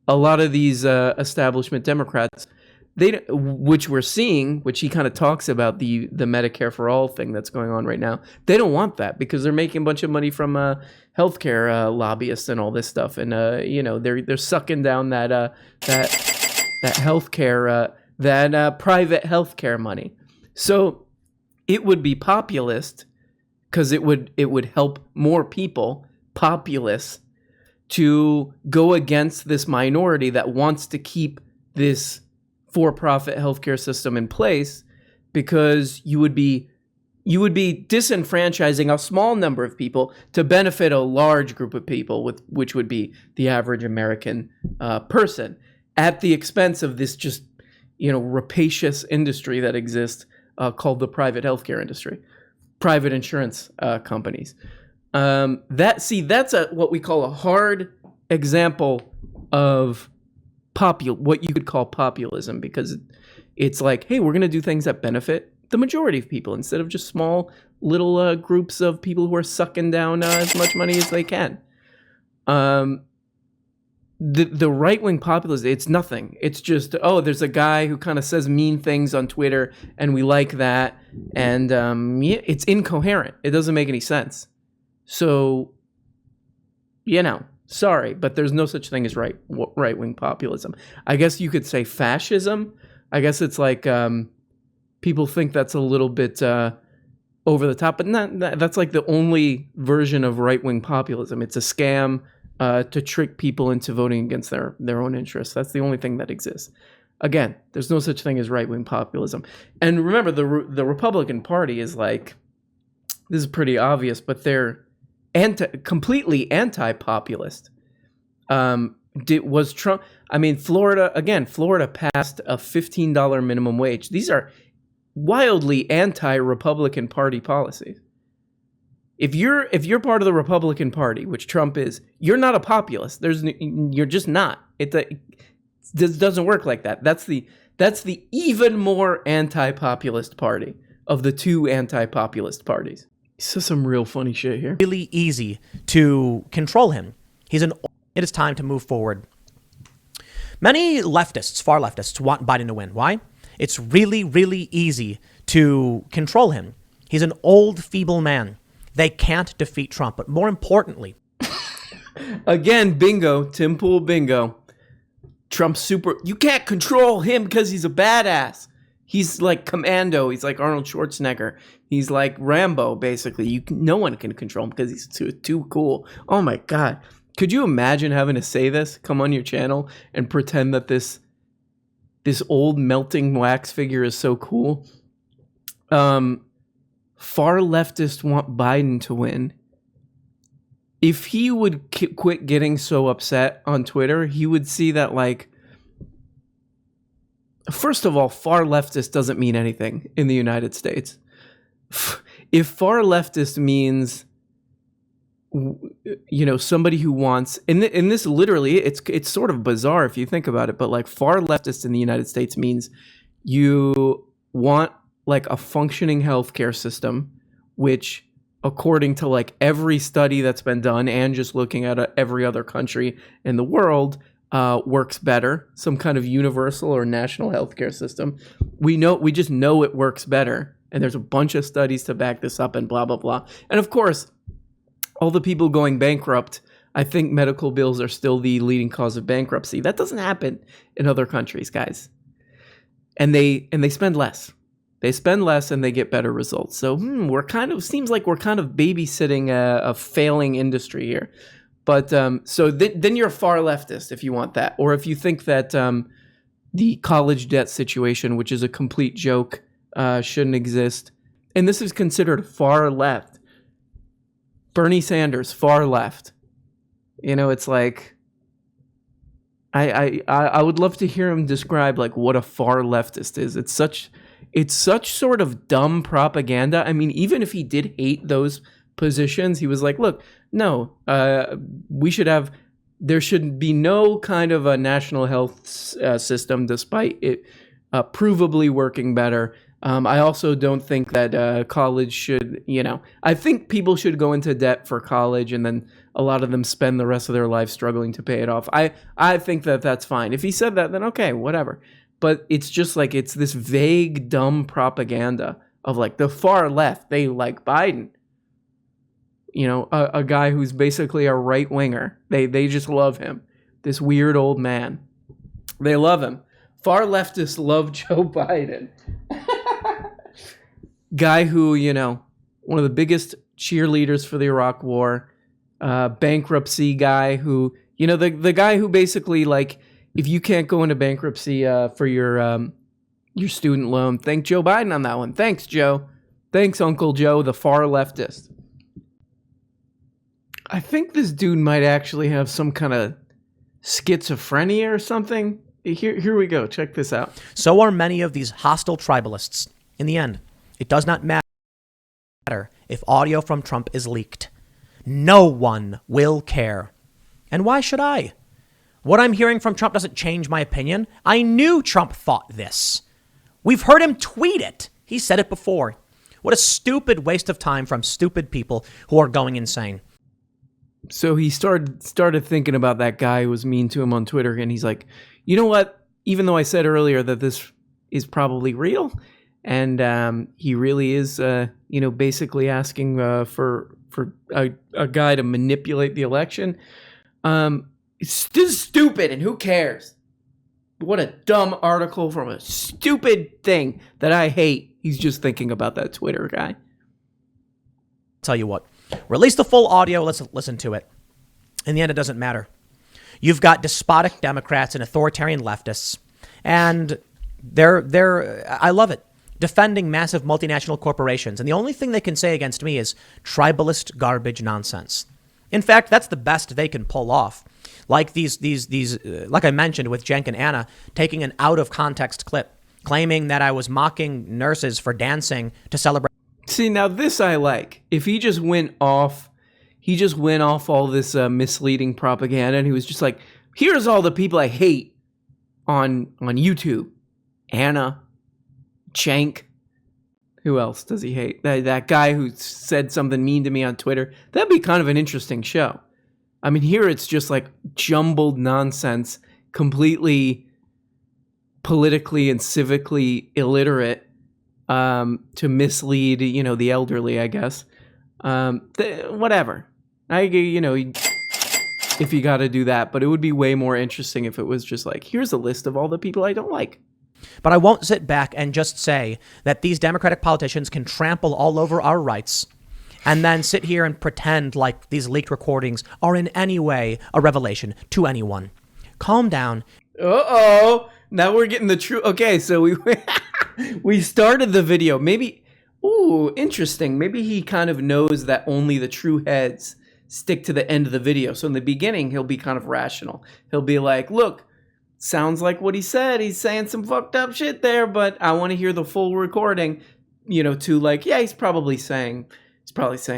lot of these establishment Democrats, which we're seeing, which he kind of talks about, the Medicare for all thing that's going on right now, they don't want that because they're making a bunch of money from healthcare lobbyists and all this stuff, and they're sucking down that healthcare private healthcare money. So it would be populist because it would help more people, populists, to go against this minority that wants to keep this for-profit healthcare system in place, because you would be disenfranchising a small number of people to benefit a large group of people, which would be the average American person, at the expense of this just rapacious industry that exists called the private healthcare industry, private insurance companies. That's what we call a hard example of what you could call populism, because it's like, hey, we're going to do things that benefit the majority of people instead of just small little groups of people who are sucking down as much money as they can. The right-wing populism, it's nothing. It's just, there's a guy who kind of says mean things on Twitter and we like that, and it's incoherent. It doesn't make any sense. So, sorry, but there's no such thing as right-wing populism. I guess you could say fascism. I guess it's like people think that's a little bit over the top, but that's like the only version of right-wing populism. It's a scam to trick people into voting against their own interests. That's the only thing that exists. Again, there's no such thing as right-wing populism. And remember, the Republican Party is like, this is pretty obvious, but they're completely anti-populist. Was Trump? Florida passed a $15 minimum wage. These are wildly anti-Republican Party policies. If you're part of the Republican Party, which Trump is, you're not a populist. You're just not. This doesn't work like that. That's the even more anti-populist party of the two anti-populist parties. He says some real funny shit here. Really easy to control him. It is time to move forward. Many leftists, far leftists, want Biden to win. Why? It's really, really easy to control him. He's an old, feeble man. They can't defeat Trump. But more importantly, again, bingo, Tim Pool bingo. Trump's you can't control him because he's a badass. He's like Commando. He's like Arnold Schwarzenegger. He's like Rambo, basically. No one can control him because he's too cool. Oh my God. Could you imagine having to say this? Come on your channel and pretend that this old melting wax figure is so cool. Far leftists want Biden to win. if he would quit getting so upset on Twitter, he would see that, like, first of all, far leftist doesn't mean anything in the United States. If far leftist means, you know, somebody who wants, and this literally, it's sort of bizarre if you think about it, but like far leftist in the United States means you want like a functioning healthcare system, which according to like every study that's been done and just looking at every other country in the world, works better. Some kind of universal or national healthcare system. We just know it works better. And there's a bunch of studies to back this up and blah, blah, blah. And of course, all the people going bankrupt, I think medical bills are still the leading cause of bankruptcy. That doesn't happen in other countries, guys. And they spend less. They spend less and they get better results. So seems like we're kind of babysitting a failing industry here. But so then you're a far leftist if you want that. Or if you think that the college debt situation, which is a complete joke, shouldn't exist. And this is considered far left. Bernie Sanders, far left. You know, it's like, I would love to hear him describe like what a far leftist is. It's such sort of dumb propaganda. I mean, even if he did hate those positions, he was like, look, no, there should be no kind of a national health system despite it provably working better. I also don't think that college should, you know, I think people should go into debt for college and then a lot of them spend the rest of their life struggling to pay it off. I think that that's fine. If he said that, then okay, whatever. But it's just like, it's this vague, dumb propaganda of like the far left. They like Biden. You know, a guy who's basically a right winger. They just love him. This weird old man. They love him. Far leftists love Joe Biden. Guy who, you know, one of the biggest cheerleaders for the Iraq War. Bankruptcy guy who, you know, the guy who basically like, if you can't go into bankruptcy for your student loan, thank Joe Biden on that one. Thanks, Joe. Thanks, Uncle Joe, the far leftist. I think this dude might actually have some kind of schizophrenia or something. Here we go. Check this out. So are many of these hostile tribalists. In the end, it does not matter if audio from Trump is leaked. No one will care. And why should I? What I'm hearing from Trump doesn't change my opinion. I knew Trump thought this. We've heard him tweet it. He said it before. What a stupid waste of time from stupid people who are going insane. So he started thinking about that guy who was mean to him on Twitter, and he's like, you know what? Even though I said earlier that this is probably real, and he really is, you know, basically asking for a guy to manipulate the election. It's just stupid, and who cares? What a dumb article from a stupid thing that I hate. He's just thinking about that Twitter guy. Tell you what. Release the full audio. Let's listen to it. In the end, it doesn't matter. You've got despotic Democrats and authoritarian leftists, and they're I love it, defending massive multinational corporations. And the only thing they can say against me is tribalist garbage nonsense. In fact, that's the best they can pull off. Like these like I mentioned with Cenk and Anna, taking an out of context clip, claiming that I was mocking nurses for dancing to celebrate. See, now this I like. If he just went off all this misleading propaganda, and he was just like, here's all the people I hate on YouTube. Anna, Cenk. Who else does he hate? That guy who said something mean to me on Twitter. That'd be kind of an interesting show. I mean, here it's just like jumbled nonsense, completely politically and civically illiterate. To mislead, you know, the elderly, I guess. Whatever. You know, if you got to do that, but it would be way more interesting if it was just like, here's a list of all the people I don't like. But I won't sit back and just say that these Democratic politicians can trample all over our rights and then sit here and pretend like these leaked recordings are in any way a revelation to anyone. Calm down. Uh-oh. Now we're getting the truth. Okay, so we started the video. Maybe, interesting. Maybe he kind of knows that only the true heads stick to the end of the video. So in the beginning, he'll be kind of rational. He'll be like, look, sounds like what he said. He's saying some fucked up shit there, but I want to hear the full recording, to like, yeah, he's probably saying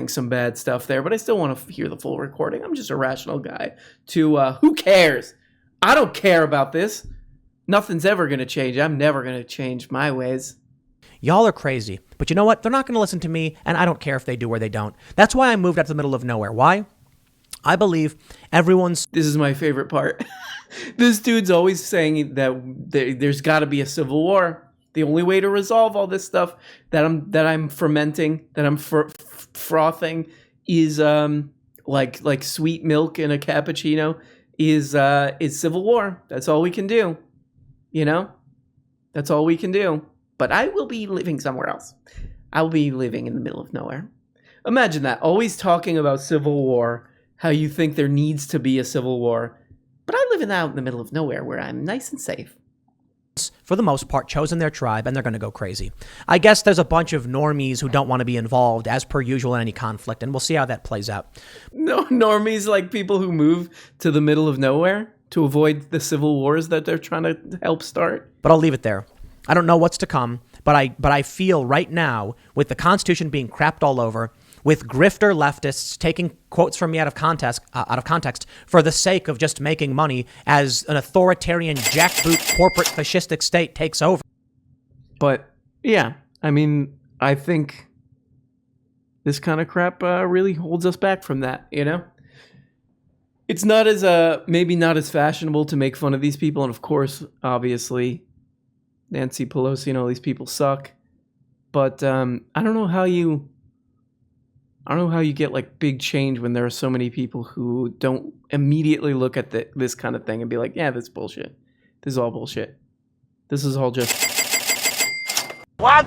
some bad stuff there, but I still want to hear the full recording. I'm just a rational guy. To who cares? I don't care about this. Nothing's ever going to change. I'm never going to change my ways. Y'all are crazy. But you know what? They're not going to listen to me, and I don't care if they do or they don't. That's why I moved out to the middle of nowhere. Why? I believe everyone's... This is my favorite part. This dude's always saying that there's got to be a civil war. The only way to resolve all this stuff that I'm fermenting, that I'm frothing, is like sweet milk in a cappuccino, is civil war. That's all we can do. That's all we can do. But I will be living somewhere else. I will be living in the middle of nowhere. Imagine that. Always talking about civil war, how you think there needs to be a civil war. But I live out in the middle of nowhere where I'm nice and safe. For the most part, chosen their tribe, and they're going to go crazy. I guess there's a bunch of normies who don't want to be involved, as per usual, in any conflict, and we'll see how that plays out. No, normies like people who move to the middle of nowhere to avoid the civil wars that they're trying to help start. But I'll leave it there. I don't know what's to come, but I feel right now, with the Constitution being crapped all over, with grifter leftists taking quotes from me out of context for the sake of just making money as an authoritarian jackboot corporate fascistic state takes over. But yeah, I mean, I think this kind of crap really holds us back from that, It's not as maybe not as fashionable to make fun of these people, and of course, obviously, Nancy Pelosi and all these people suck. But I don't know how you get like big change when there are so many people who don't immediately look at this kind of thing and be like, yeah, this is bullshit. This is all bullshit. This is all just... What?